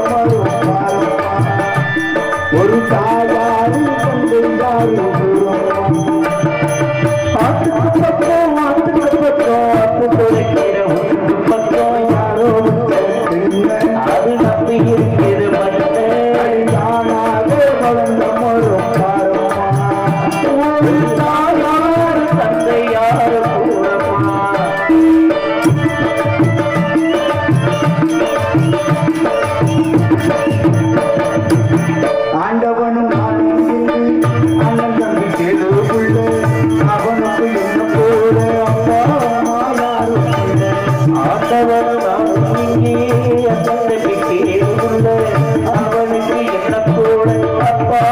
ஒரு தாயாரு தந்தை யாரு ஆத்துக்கு பக்கம் ஆத்துக்கு பக்கம் ஆத்து துறக்கிற ஊத்துக்கு பக்கம் யாரோ அது நம்பி இருக்கிற அடிதானாக வளர்ந்த ஒரு தாயாரு தந்தை யாரு ஆண்டவனும் அண்ணன் தம்பி கேளுக்குள்ள அவனுக்கு என்ன போல அப்பா யாரும் ஆண்டவனும் கேளுக்குள்ள அவனுக்கு என்ன போல அப்பா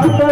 I'm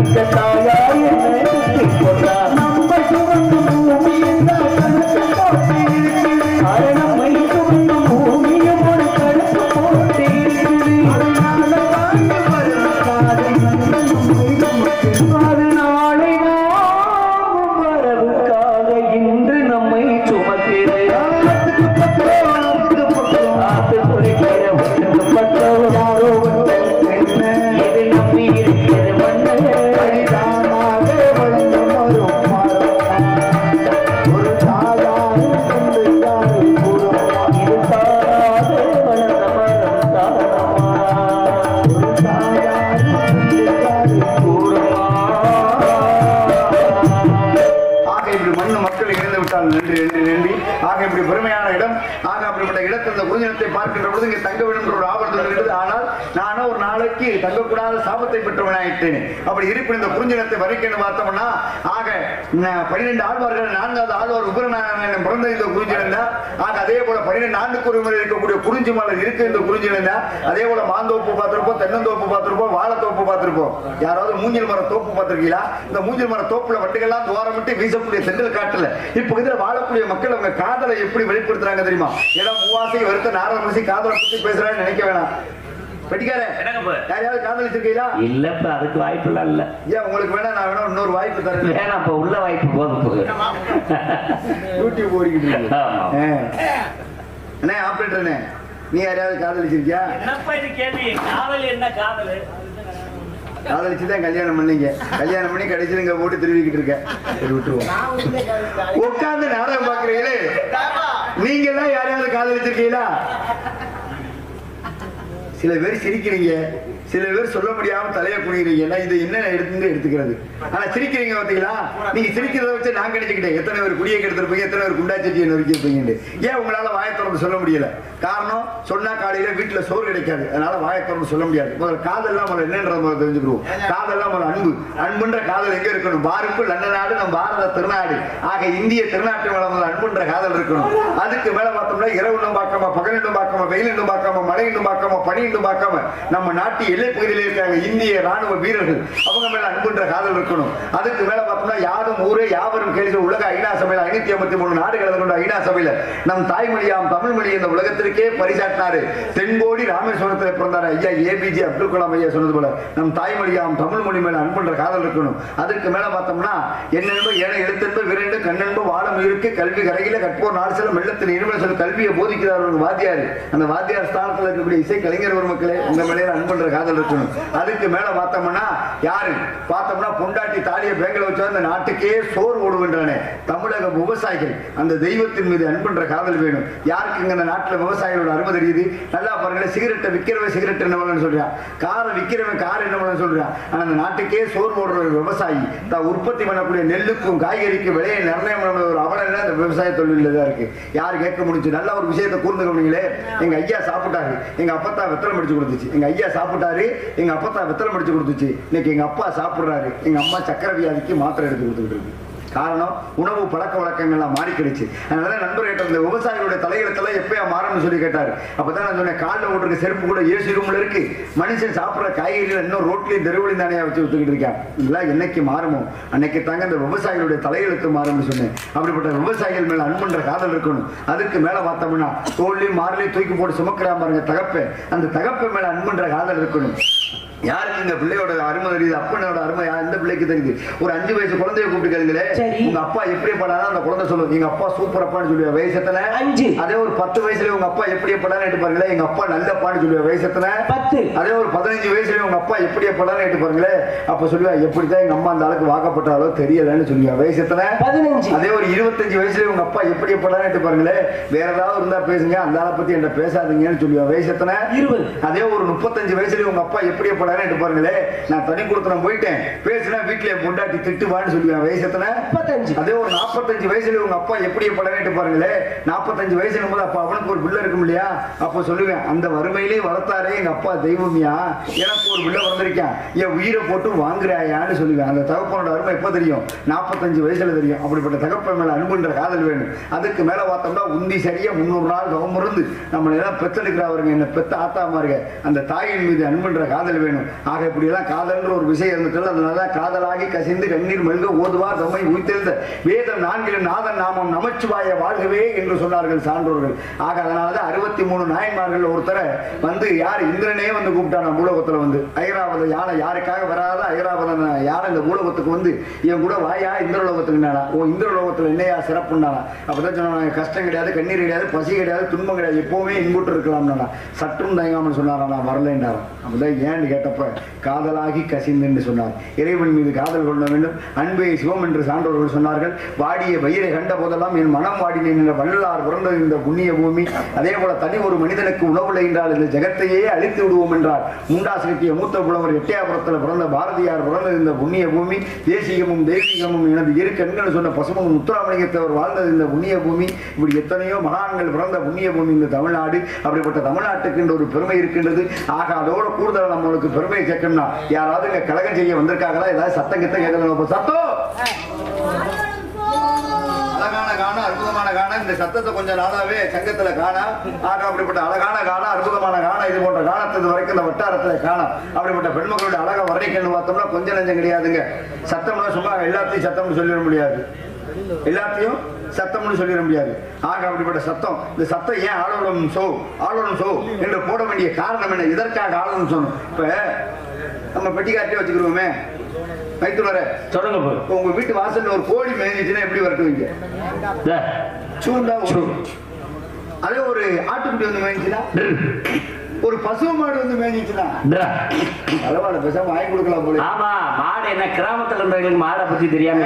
பெத்த தாயா என்ன தூக்கி போட்டா நம்ம சுமந்து பூமி என்ன கணக்கு போட்டு இருக்குது அது நம்மை சுமந்து பூமியும் ஒரு கணக்கு போட்டு இருக்குது அதனால தாண்டி வரும் காதை அது நாளை நாமும் வரவுக்காக இன்று நம்மை சுமக்கிறேன் ஆத்து துறைக்கிற ஒன்றுக்கு பட்டவனாரோ இது நம்பி இருக்கிற மண்ணு அரிதானாக வளர்ந்த ஒரு தாயாரு இது தாராத வளர்ந்த மரம் தாரமா ஒரு தாயாரு ஆக இப்படி மண்ணு மக்கள் இணைந்து விட்டால் நன்றி நன்றி நன்றி. ஆக இப்படி பெருமையான இடம். ஆக அப்படிப்பட்ட இடத்தில் இந்த குறிஞ்சினத்தை பார்க்கின்ற பொழுது இங்கே தங்க வேண்டும் என்ற ஒரு ஆபத்து இருக்கிறது. ஆனால் நானும் ஒரு நாளைக்கு தங்கக்கூடாத சாபத்தை பெற்றவனாயிட்டேன். அப்படி இருப்பின் இந்த குறிஞ்சினத்தை வரைக்கணும் பார்த்தோம்னா ஆக 12 ஆழ்வார்கள் 4வது ஆழ்வார் உபரநாராயணன் பிறந்த இந்த குறிஞ்சினம் தான். ஆக அதே போல 12 ஆண்டுக்கு ஒரு முறை இருக்கக்கூடிய குறிஞ்சி மலர் இருக்கு இந்த குறிஞ்சினம் தான். அதே போல மாந்தோப்பு பார்த்திருப்போம், தென்னந்தோப்பு பார்த்திருப்போம், வாழைத்தோப்பு பார்த்திருப்போம். யாராவது மூங்கில் மர தோப்பு பார்த்திருக்கீங்களா? இந்த மூங்கில் மர தோப்புல வட்டுகள்லாம் துவாரமிட்டு வீசக்கூடிய செந்தில் காட்டுல இப்ப இதுல வாழக்கூடிய மக்கள் அவங்க காதலை எப்படி வெளிப்படுத்துறாங்க தெரியுமா? ஏன்னா மூவாசை வருத்த நாரத மனுஷி காதலை பத்தி பேசுறான்னு நினைக்க வேணாம். யாரையாவது காதலிச்சிருக்கீங்களா? இல்லப்ப அதுக்கு வாய்ப்பு எல்லாம் இல்ல. ஏன் உங்களுக்கு வேணா நான் வேணா இன்னொரு வாய்ப்பு தரேன். வேணாம், இப்ப உள்ள வாய்ப்பு போதும் போகுது. யூடியூப் ஓடிக்கிட்டு அண்ணே ஆப்ரேட்டர்ண்ணே, நீ யாரையாவது காதலிச்சிருக்கியா? என்னப்பா இது கேள்வி? காதல் என்ன காதல்? காதலிச்சுதான் கல்யாணம் பண்ணீங்க. கல்யாணம் பண்ணி கடைசியில் இங்க போட்டு திருவிக்கிட்டு இருக்க. விட்டுருவோம். உட்கார்ந்து நாடகம் பாக்குறீங்களே, நீங்க எல்லாம் யாரையாவது காதலிச்சிருக்கீங்களா? சில பேர் சிரிக்கிறீங்க, சில பேர் சொல்ல முடியாம தலைய குனிகிறீங்க. இது என்ன எடுத்துக்கிறது? ஆனா சிரிக்கிறீங்க பாத்தீங்களா? நீங்க சிரிக்கிறத வச்சு நான் கிடைச்சுக்கிட்டேன் எத்தனை பேர் குடியை கெடுத்திருப்பீங்க, எத்தனை பேர் குண்டாச்சட்டியை நொறுக்கிருப்பீங்க. ஏன் உங்களால வாயை திறந்து சொல்ல முடியல? காரணம், சொன்னா காலையில வீட்டுல சோறு கிடைக்காது, அதனால வாயை திறந்து சொல்ல முடியாது. முதல்ல காதல்லாம் முதல்ல என்னன்றத தெரிஞ்சுக்கிறோம். காதல்லாம் முதல்ல அன்பு. அன்புன்ற காதல் எங்க இருக்கணும்? பாருக்குள் நல்ல நாடு நம் பாரத திருநாடு. ஆக இந்திய திருநாட்டு மேல முதல்ல அன்புன்ற காதல் இருக்கணும். அதுக்கு மேல பார்த்தோம்னா இரவுன்னும் பார்க்காம, பகலின்னும் பார்க்காம, வெயிலின்னும் பார்க்காம, மழையின்னும் பார்க்காம, பனியின்னும் பார்க்காம நம்ம நாட்டு எல்லை பகுதியில் இருக்காங்க இந்திய ராணுவ வீரர்கள், அவங்க மேல அன்புன்ற காதல் இருக்கணும். அதுக்கு மேல பார்த்தோம்னா யாரும் ஊரே யாவரும் கேள்வி உலக ஐநா சபையில 553 நாடுகளை கொண்ட ஐநா சபையில நம் தாய்மொழியாம் தமிழ் மொழி இந்த உலகத்திற்கே பரிசாட்டினாரு. தென்கோடி ராமேஸ்வரத்தில் பிறந்தாரு ஐயா ஏபிஜே அப்துல் கலாம் ஐயா சொன்னது போல நம் தாய்மொழியாம் தமிழ் மொழி மேல அன்புன்ற காதல் இருக்கணும். அதுக்கு மேல பார்த்தோம்னா என்னென்ப ஏன எழுத்தென்ப விரண்டு கண்ணென்ப வாழம் இருக்கு கல்வி கரையில கற்போர் நாடு செல்லும் வெள்ளத்தில் இனிமேல் சொல்ல கல்வியை போதிக்கிறார் ஒரு வாத்தியார். அந்த வாத்தியார் ஸ்தானத்தில் இருக்கக்கூடிய இசை கலைஞர் ஒரு மக்களே உங்க மேலே அன்புன்ற காதல் இருக்கணும். அதுக்கு மேல பார்த்தோம்னா யாரு பார்த்தோம்னா பொண்டாட்டி தாலியை பேங்கல வச்சா அந்த நாட்டுக்கே சோறு ஓடுகின்றன தமிழக விவசாயிகள். அந்த தெய்வத்தின் மீது அன்புன்ற காதல் வேணும். யாருக்கு இங்க இந்த நாட்டில் விவசாயிகளோட அருமை தெரியுது? நல்லா பாருங்களேன், சிகரெட்டை விற்கிறவன் சிகரெட் என்ன பண்ணு சொல்றான், காரை விற்கிறவன் கார் என்ன பண்ணு சொல்றான். ஆனா அந்த நாட்டுக்கே சோறு போடுற ஒரு விவசாயி தான் உற்பத்தி பண்ணக்கூடிய நெல்லுக்கும் காய்கறிக்கும் விலையை நிர்ணயம் பண்ண ஒரு அவலம் அந்த விவசாய தொழில தான் இருக்கு. யாரு கேட்க முடிஞ்சு? நல்ல ஒரு விஷயத்தை கூர்ந்து கவனிங்களே. எங்க ஐயா சாப்பிட்டாரு, எங்க அப்பத்தா வெத்தலை முடிச்சு கொடுத்துச்சு. எங்க ஐயா சாப்பிட்டாரு, எங்க அப்பத்தா வெத்தலை முடிச்சு கொடுத்துச்சு. இன்னைக்கு எங்க அப்பா சாப்பிடுறாரு, எங்க அம்மா சக்கரை வியாதிக்கு மாத்திரை எடுத்து கொடுத்துட்டு இருக்கு. காரணம், உணவு பழக்க வழக்கங்கள்லாம் மாறிக்கிடுச்சு. அதனால நண்பர் கேட்ட இந்த விவசாயிகளுடைய தலையெழுத்தெல்லாம் எப்பயா மாறும்னு சொல்லி கேட்டாரு. அப்பதான் நான் சொன்னேன், காலில் ஓட்டுற செருப்பு கூட ஏசி ரூம்ல இருக்கு. மனுஷன் சாப்பிடுற காய்கறிகள் இன்னும் ரோட்லயும் தெருவுலையும் தானே வச்சு வித்துக்கிட்டு இருக்கேன். இதெல்லாம் என்னைக்கு மாறுமோ அன்னைக்கு தாங்க இந்த விவசாயிகளுடைய தலையெழுத்து மாறும்னு சொன்னேன். அப்படிப்பட்ட விவசாயிகள் மேல அன்புன்ற காதல் இருக்கணும். அதுக்கு மேல பார்த்தோம்னா தோல்லையும் மாறலையும் தூக்கி போட்டு சுமக்கிறா பாருங்க தகப்ப, அந்த தகப்ப மேல அன்புன்ற காதல் இருக்கணும். யாருக்கு இந்த பிள்ளையோட அருமை தெரியுது? அப்பனோட அருமை எந்த பிள்ளைக்கு தெரியுது? ஒரு 5 வயசு குழந்தைய கூப்பிட்டு கேளுங்களே, உங்க அப்பா எப்படி படாதான் அந்த குழந்தை சொல்லுவோம், எங்க அப்பா சூப்பர் அப்பான்னு சொல்லுவா வயசத்துல 5. அதே ஒரு 10 வயசுல உங்க அப்பா எப்படி படான்னு கேட்டு பாருங்களேன், எங்க அப்பா நல்லப்பான்னு சொல்லுவா வயசத்துல 10. அதே ஒரு 15 வயசுல உங்க அப்பா எப்படி படான்னு கேட்டு பாருங்களேன், அப்ப சொல்லுவா எப்படிதான் எங்க அம்மா அந்த அளவுக்கு வாக்கப்பட்டாலோ தெரியலன்னு சொல்லுவா வயசத்துல 15. அதே ஒரு 25 வயசுல உங்க அப்பா எப்படி படான்னு கேட்டு பாருங்களேன், வேற ஏதாவது இருந்தா பேசுங்க, அந்த ஆளை பத்தி என்ன பேசாதீங்கன்னு சொல்லுவா வயசத்துல 20. அதே ஒரு 35 வயசுல உங்க அப்பா எப்படி பாருங்களே, நான் தனி கொடுத்தனம் போயிட்டேன் பேசினா வீட்டுல பொண்டாட்டி திட்டுவான்னு சொல்லுவேன் வயசத்துல 35. அதே ஒரு 45 வயசுல உங்க அப்பா எப்படி படவேட்டு பாருங்களே, 45 வயசுல போது அப்ப அவனுக்கு ஒரு பிள்ளை இருக்கும் இல்லையா, அப்ப சொல்லுவேன் அந்த வறுமையிலே வளர்த்தாரே எங்க அப்பா தெய்வமியா, எனக்கு ஒரு பிள்ளை வந்திருக்கேன், என் உயிரை போட்டு வாங்குறாயான்னு சொல்லுவேன். அந்த தகப்பனோட அருமை எப்ப தெரியும்? 45 வயசுல தெரியும். அப்படிப்பட்ட தகப்பன் மேல அன்புன்ற காதல் வேணும். அதுக்கு மேல பார்த்தோம்னா உந்தி சரியா 300 நாள் கவர்ந்து நம்மள எல்லாம் பெத்தெடுக்கிறவருங்க, என்ன பெத்த ஆத்தாமாருங்க, அந்த தாயின் மீது அன்புன்ற காதல் வேணும். வேணும். ஆக இப்படி எல்லாம் காதல்ன்ற ஒரு விஷயம் இருந்துட்டு அதனால காதலாகி கசிந்து கண்ணீர் மெல்க ஓதுவார் தம்மை உயிர்த்தெழுந்த வேதம் 4 நாதன் நாமம் நமச்சிவாய வாழ்கவே என்று சொன்னார்கள் சான்றோர்கள். ஆக அதனாலதான் 63 நாயன்மார்கள் ஒருத்தரை வந்து யார் இந்திரனே வந்து கூப்பிட்டான பூலோகத்துல வந்து ஐராவத யானை யாருக்காக வராத ஐராவதன் யானை இந்த பூலோகத்துக்கு வந்து என் கூட வாயா இந்திரலோகத்துக்குனானா ஓ இந்திரலோகத்துல என்னையா சிறப்புனானா அப்பதான் சொன்னாங்க கஷ்டம் கிடையாது கண்ணீர் கிடையாது பசி கிடையாது துன்பம் கிடையாது எப்பவுமே இன்புட்டு இருக்கலாம்னா சற்றும் தயங்காமல் சொன்னாரா நான் வரலைன்றாராம். அப்பதான் ஏன்னு கேட்டப்ப காதலாகி கசிந்து சொன்னார். இறைவன் மீது காதல் கொள்ள வேண்டும் அன்பே சிவம் என்று சான்றோர்கள் சொன்னார்கள். வாடிய வயிறை கண்ட போதெல்லாம் என் மனம் வாடினேன் என்ற வள்ளலார் பிறந்தது இந்த புண்ணிய பூமி. அதே போல தனி ஒரு மனிதனுக்கு உணவுலை என்றால் இந்த ஜெகத்தையே அழித்து விடுவோம் என்றார். முண்டாசு கட்டிய மூத்த புலவர் எட்டயபுரத்தில் பிறந்த பாரதியார் பிறந்தது இந்த புண்ணிய பூமி. தேசியமும் தெய்வீகமும் எனது இரு கண்கள் சொன்ன பசுமும் முத்துராமலிங்கத்தவர் வாழ்ந்தது இந்த புண்ணிய பூமி. இப்படி எத்தனையோ மகான்கள் பிறந்த புண்ணிய பூமி இந்த தமிழ்நாடு. அப்படிப்பட்ட தமிழ்நாட்டுக்கு ஒரு பெருமை இருக்கின்றது. ஆக அதோட கூடுதல் நம்மளுக்கு பெருமையை சேர்க்கணும்னா யாராவது இங்க கலகம் செய்ய வந்திருக்காங்களா? ஏதாவது சத்தம் கிட்ட கேட்கணும். சத்தம் அழகான காணம் அற்புதமான காணம். இந்த சத்தத்தை கொஞ்சம் நாளாவே சங்கத்துல காணா. ஆக அப்படிப்பட்ட அழகான காணம் அற்புதமான காணம் இது போன்ற காணத்து வரைக்கும் இந்த வட்டாரத்துல காணம். அப்படிப்பட்ட பெண்மக்களுடைய அழகை வர்ணிக்கணும் பார்த்தோம்னா கொஞ்சம் நஞ்சம் கிடையாதுங்க. சத்தம்னா சும்மா எல்லாத்தையும் சத்தம்னு சொல்லிட முடியாது. எல்லாத்தையும் சத்தம்னு சொல்லிட முடியாது. ஆக அப்படிப்பட்ட சத்தம் இந்த சத்தம் ஏன் ஆளோடும் சோ என்று போட வேண்டிய காரணம் என்ன? இதற்காக ஆளோடும் சொல்லணும். இப்ப நம்ம பெட்டிக்காட்டே வச்சுக்கிறோமே வைத்து வர சொல்லுங்க. உங்க வீட்டு வாசல்ல ஒரு கோழி மேய்ஞ்சிச்சுன்னா எப்படி வரட்டுவீங்க? சூண்டா அதே ஒரு ஆட்டுக்குட்டி வந்து மேய்ஞ்சுன்னா ஒரு பசு மாடு வந்து மேய்ஞ்சிச்சுன்னா அளவாட பேசாம வாங்கி கொடுக்கலாம் போல. ஆமா மாடு என்ன கிராமத்துல இருந்தவங்களுக்கு மாடை பத்தி தெரியாம.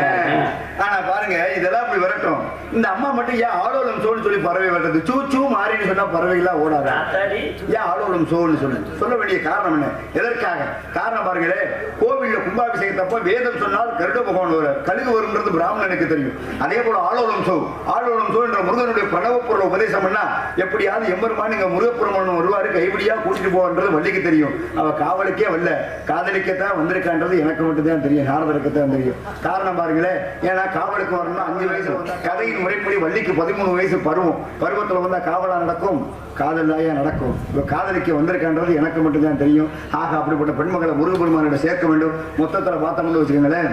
ஆனா பாருங்க இதெல்லாம் அப்படி வரட்டும். இந்த அம்மா மட்டும் ஏன் ஆளோலம் சோன்னு சொல்லி பறவை வர்றது? சூ சூ மாறின்னு சொன்னா பறவைகளா ஓடாது. ஏன் ஆளோலம் சோன்னு சொல்ல வேண்டிய காரணம் என்ன? எதற்காக காரணம் பாருங்களே. கோவில்ல கும்பாபிஷேகத்தப்ப வேதம் சொன்னால் கருட பகவான் வர கழுகு வரும்ன்றது பிராமணனுக்கு தெரியும். அதே போல ஆளோலம் சோ என்ற முருகனுடைய பிரணவ பொருள் உபதேசம் பண்ணா எப்படியாவது எம்பெருமான் இங்க முருகப்பெருமான் வருவாரு கைப்பிடியா கூட்டிட்டு போவான்றது வள்ளிக்கு தெரியும். அவ காவலுக்கே வரல காதலிக்கத்தான் வந்திருக்கான்றது எனக்கு மட்டும் தான் தெரியும். நாரதருக்குத்தான் தெரியும். காரணம் பாருங்களேன். ஏன்னா காவலுக்கு வரணும்னா 5 வயசு கதையின் முறைப்படி வள்ளிக்கு 13 வயசு பருவத்துல வந்தா காவலா நடக்கும் காதலாயா நடக்கும். காதலிக்க வந்திருக்கான்றது எனக்கு மட்டும் தான் தெரியும். ஆக அப்படிப்பட்ட பெண்மக்களை முருகப்பெருமானோட சேர்க்க வேண்டும். மொத்தத்துல பார்த்தோம்னு வச்சுக்கோங்களேன்.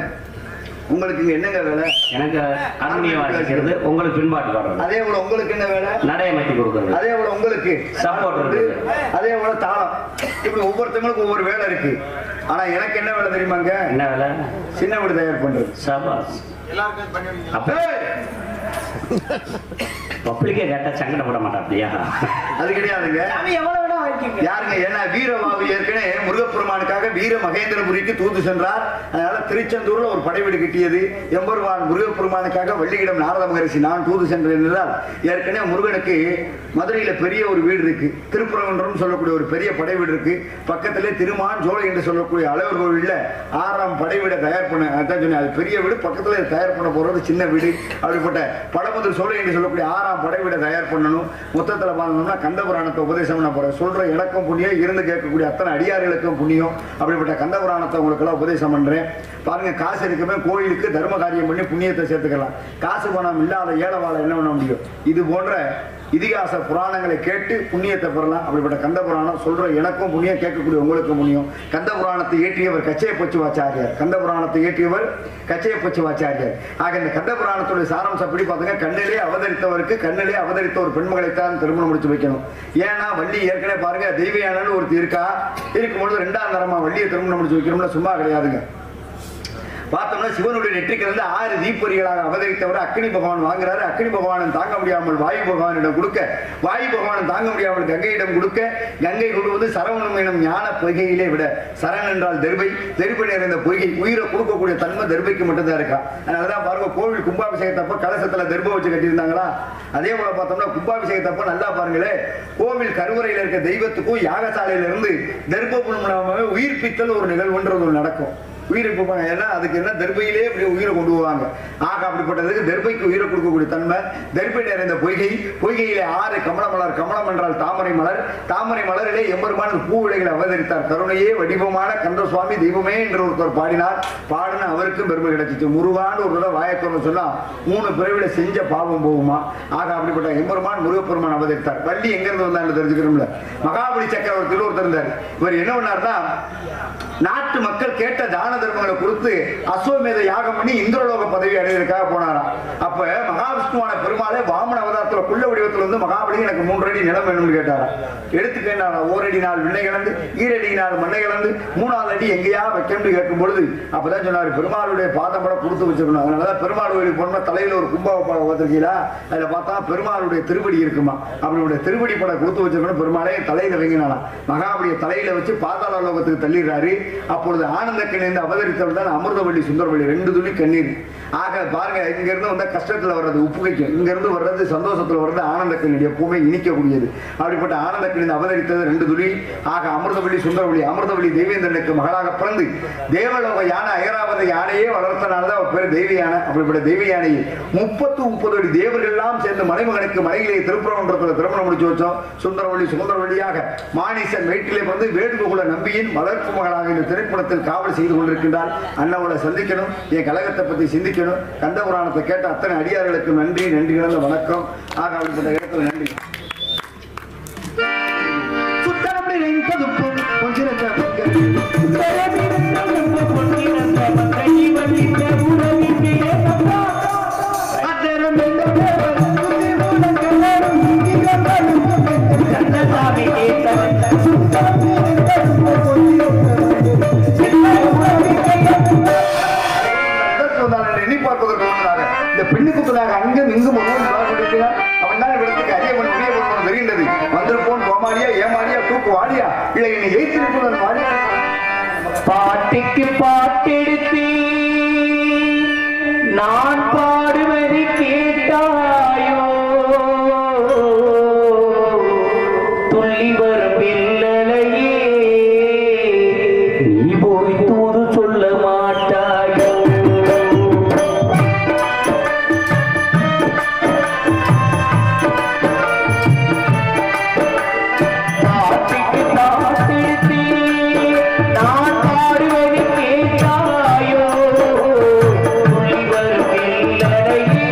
உங்களுக்கு இங்க என்னங்க வேலை? எனக்கு அனுமதிக்கிறது உங்களுக்கு பின்பாட்டு வர்றது. அதே போல உங்களுக்கு என்ன வேலை? நடையமைத்து கொடுக்குறது. அதே போல உங்களுக்கு சப்போர்ட். அதே போல தாளம். இப்படி ஒவ்வொருத்தவங்களுக்கும் ஒவ்வொரு வேலை இருக்கு. ஆனா எனக்கு என்ன வேலை தெரியுமாங்க? என்ன வேலை? சின்ன வீடு தயார் பண்றது. சபாஸ். அப்ப பப்ளிக்கே கேட்டா சங்கடப்பட மாட்டாப்டியா? அது கிடையாதுங்க. யாருங்க? ஏன்னா வீரபாபு ஏற்கனவே முருகப்பெருமானுக்காக வீர மகேந்திரபுரிக்கு தூது சென்றார். அதனால திருச்செந்தூர்ல ஒரு படைவீடு கிட்டியது. எம்பெருமான் முருகப்பெருமானுக்காக வள்ளியிடம் நாரத மகரிஷி நான் தூது சென்றேன் என்றால் ஏற்கனவே முருகனுக்கு மதுரையில பெரிய ஒரு வீடு இருக்கு. திருப்புறங்குன்றம் சொல்லக்கூடிய ஒரு பெரிய படை வீடு இருக்கு. பக்கத்திலே திருமான் ஜோலை என்று சொல்லக்கூடிய அழகர் கோவில்ல 6ஆம் படை வீடை தயார் பண்ண. அதான் சொன்னேன் அது பெரிய வீடு. பக்கத்துல தயார் பண்ண போறது சின்ன வீடு. அப்படிப்பட்ட படமுதல் சோலை என்று சொல்லக்கூடிய 6ஆம் படை வீடை தயார் பண்ணணும். மொத்தத்துல பார்த்தோம்னா கந்தபுராணத்தை உபதேசம் பண்ண போறேன். சொல்ற எனக்கும் புண்ணியம் இருந்து கேட்கக்கூடிய அத்தனை அடியார்களுக்கும் புண்ணியம். அப்படிப்பட்ட கந்தபுராணத்தை உங்களுக்கு எல்லாம் உபதேசம் பண்றேன். பாருங்க காசு இருக்குமே கோயிலுக்கு தர்ம காரியம் பண்ணி புண்ணியத்தை சேர்த்துக்கலாம். காசு பணம் இல்லாத ஏழவாளை என்ன பண்ண முடியும்? இது போன்ற இதிகாச புராணங்களை கேட்டு புண்ணியத்தை பெறலாம். அப்படிப்பட்ட கந்த புராணம் சொல்ற எனக்கும் புண்ணியம் கேட்கக்கூடிய உங்களுக்கும் புண்ணியம். கந்த புராணத்தை ஏற்றியவர் கச்சையப்பச்சு வாச்சாரியார். கந்த புராணத்தை ஏற்றியவர் கச்சையப்பச்சு வாச்சாரியார். ஆக இந்த கந்த புராணத்துடைய சாரம்சம் எப்படி பாத்தீங்க? கண்ணிலே அவதரித்தவருக்கு கண்ணிலே அவதரித்த ஒரு பெண்மகளைத்தான் திருமணம் முடிச்சு வைக்கணும். ஏன்னா வள்ளி ஏற்கனவே பாருங்க தெய்வயானு ஒருத்தி இருக்கா. இருக்கும்பொழுது 2ஆம் தரமா வள்ளியை திருமணம் முடிச்சு வைக்கணும்னா சும்மா கிடையாதுங்க. பார்த்தோம்னா சிவனுடைய நெற்றிக்கிலிருந்து 6 தீப்பொறிகளாக அவதரித்தவர் அக்னி பகவான் வாங்குறாரு. அக்னி பகவானும் தாங்க முடியாமல் வாயு பகவானிடம் கொடுக்க, வாயு பகவானும் தாங்க முடியாமல் கங்கையிடம் கொடுக்க, கங்கை கொடுவது சரவணம் எனும் ஞான பொய்கையிலே விட. சரண் என்றால் தெர்பை, தெர்பை நிறைந்த பொய்கை. உயிரை கொடுக்கக்கூடிய தன்மை தெர்பைக்கு மட்டும்தான் இருக்கா. அதனாலதான் பாருங்க கோவில் கும்பாபிஷேகத்தப்ப கலசத்துல தெர்பை வச்சு கட்டியிருந்தாங்களா. அதே போல பார்த்தோம்னா கும்பாபிஷேகத்தப்ப நல்லா பாருங்களே கோவில் கருவறையில இருக்க தெய்வத்துக்கும் யாகசாலையில இருந்து தெர்ப உயிர்ப்பித்தல் ஒரு நிகழ்வுன்றது நடக்கும். உயிரை கொடுப்பாங்க. ஏன்னா அதுக்கு என்ன தர்பையிலே இப்படி உயிரை கொண்டு போவாங்க. ஆக அப்படிப்பட்டதுக்கு தர்பைக்கு உயிரை கொடுக்கக்கூடிய தன்மை. தர்பை நிறைந்த பொய்கை, பொய்கையிலே 6 கமல மலர். கமலம் என்றால் தாமரை மலர். தாமரை மலரிலே எம்பெருமான் பூ விலைகளை அவதரித்தார். கருணையே வடிவமான கந்த சுவாமி தெய்வமே என்று ஒருத்தர் பாடினார். பாடின அவருக்கும் பெருமை கிடைச்சிச்சு. முருகான்னு ஒரு தடவை வாயத்தோன்னு சொன்னா 3 பிறவில செஞ்ச பாவம் போகுமா. ஆக அப்படிப்பட்ட எம்பெருமான் முருகப்பெருமான் அவதரித்தார். வள்ளி எங்க இருந்து வந்தான்னு தெரிஞ்சுக்கணும்ல. மகாபலி சக்கரவர்த்தியில் ஒருத்தர் இருந்தார். இவர் என்ன பண்ணார்னா, நாட்டு மக்கள் கேட்ட தான தர்மங்களை கொடுத்து அஸ்வமேத யாகம் பண்ணி இந்திரலோக பதவி அடைவதற்காக போனாராம். அப்ப மகாவிஷ்ணுவான பெருமாளே வாமன அவதாரத்துல குள்ள வடிவத்தில் வந்து மகாபலி எனக்கு 3 அடி நிலம் வேணும்னு கேட்டாராம். எடுத்துக்கிட்டாரா. 1 அடி நாள் விண்ணை கலந்து, 2 அடி நாள் மண்ணை கலந்து, 3வது அடி எங்கேயா வைக்கணும்னு கேட்கும் பொழுது அப்பதான் சொன்னாரு, பெருமாளுடைய பாதம் கூட கொடுத்து வச்சிருக்கணும். அதனாலதான் பெருமாள் கோயிலுக்கு போனோம்னா தலையில ஒரு கும்பாவை பார்த்திருக்கீங்களா, அதுல பார்த்தா பெருமாளுடைய திருவடி இருக்குமா. அவருடைய திருவடி படம் கொடுத்து வச்சிருக்கணும். பெருமாளே தலையில வைங்கினானா. மகாபலியை தலையில வச்சு பாதாள லோகத்துக்கு தள்ளிடுறாரு. அப்பொழுது ஆனந்த கண்ணீர் அவதரித்தவர் தான் அமிர்தவள்ளி சுந்தரவள்ளி. 2 துளி கண்ணீர். ஆக பாருங்க, இங்க இருந்து வந்தா கஷ்டத்துல வர்றது உப்பு வைக்கும், இங்க இருந்து வர்றது சந்தோஷத்துல வர்றது ஆனந்த கண்ணீர், எப்பவுமே இனிக்கக்கூடியது. அப்படிப்பட்ட ஆனந்த கண்ணீர் அவதரித்தது 2 துளி. ஆக அமிர்தவள்ளி சுந்தரவள்ளி. அமிர்தவள்ளி தேவேந்திரனுக்கு மகளாக பிறந்து தேவலோக யானை ஐராவத யானையே வளர்த்தனால்தான் அவர் பேர் தெய்வ யானை. அப்படிப்பட்ட தெய்வ யானையை 30 அடி தேவர்கள் எல்லாம் சேர்ந்து மலைமகனுக்கு மலையிலே திருப்பரங்குன்றத்தில் திருமணம் முடிச்சு வச்சோம். சுந்தரவள்ளி சுந்தரவள்ளியாக மாணிசன் வயிற்றிலே வந்து வேடுகுல நம்பியின் வளர்ப்பு மகளாக இந்த திரைப்படத்தில் காவல் செய்து கொண்டிருக்கின்றார். அண்ணாவோட சந்திக்கணும், என் கழகத்தை பத்தி சிந்திக்கணும். கந்த புராணத்தை கேட்ட அத்தனை அடியார்களுக்கு நன்றி, நன்றி கலந்த வணக்கம். ஆக அப்படிப்பட்ட இடத்துல நன்றி. எண்ணி பார்ப்பதற்காக இந்த பெண்ணுக்குள்ளாக அங்கும் இங்கும் அவன் தான் இடத்துக்கு அரியவன் தெரிகின்றது. வந்திருப்போன் கோமாடியா ஏமாடியா தூக்கு வாடியா இல்லை என்னை எய்த்திருப்பது வாடியா. பாட்டுக்கு பாட்டெடுத்து நான் பாடுவது கேட்டாயோ, துள்ளி வரும் பிள்ளலையே நீ போய் தூது சொல்ல மாட்டாயோ. பாட்டுக்கு பாட்டெடுத்து நான் பாடுவது கேட்டாயோ, துள்ளி வரும் பிள்ளலையே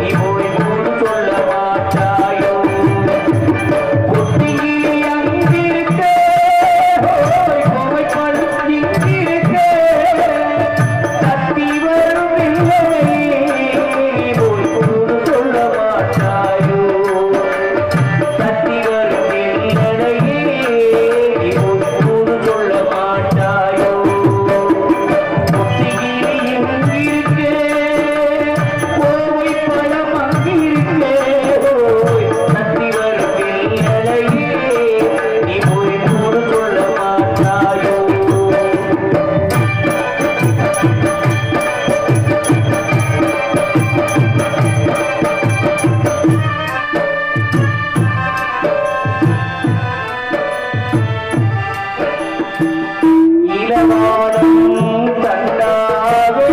நீ போய் தூது சொல்ல மாட்டாயோ. குட்டியே அங்கிருக்க கோவை பழம் இங்கிருக்க தத்தி வரும் பிள்ளையே நீ போய் தூது சொல்ல மாட்டாயோ. தத்தி வரும் பிள்ளையே நீ போய் தூது சொல்ல மாட்டாயோ. குட்டியே இங்கிருக்க கோவை பழம் அங்கிருக்க தத்தி வரும் பிள்ளையே நீ போய் தூது சொல்ல மாட்டாயோ. இளவானம் தண்டாவே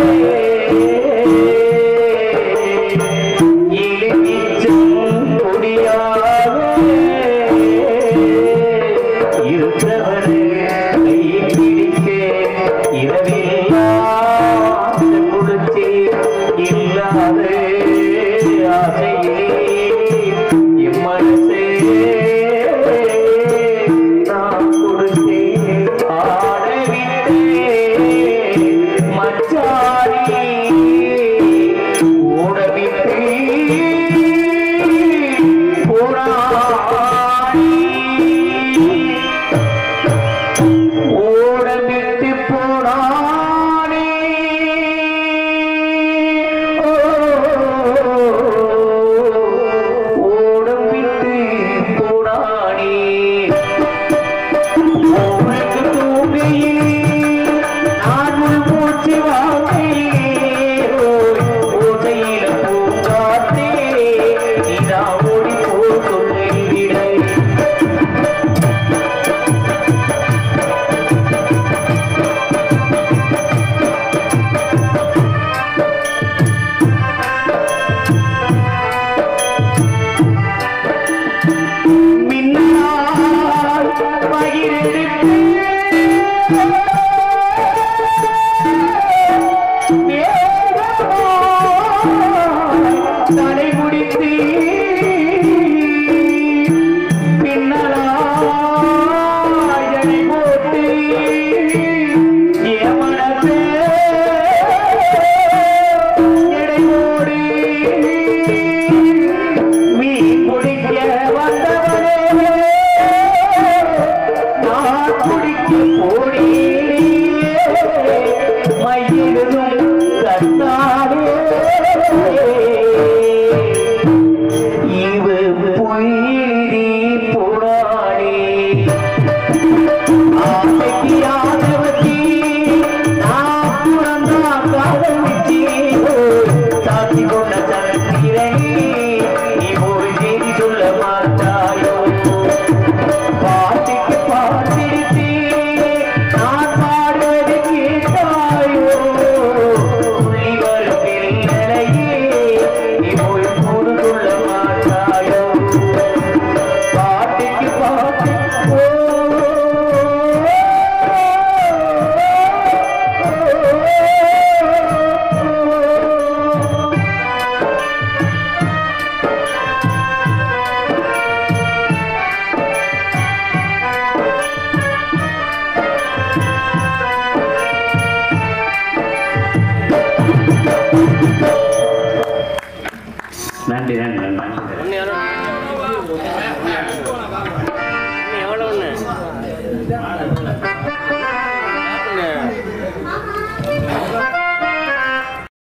இழுக்கிச்சும் கொடியாவே இருக்கிறவனே கையில் பிடிக்க இரவெல்லாம் குளிர்ச்சி இல்லாத ஆசையே இம்மனசே நான் கொடுத்தே ஆடவிட்டே மச்சாரி ஓடவிட்டே போராடி ஓடவிட்டு போனாடி நன்றி நன்றி நன்றி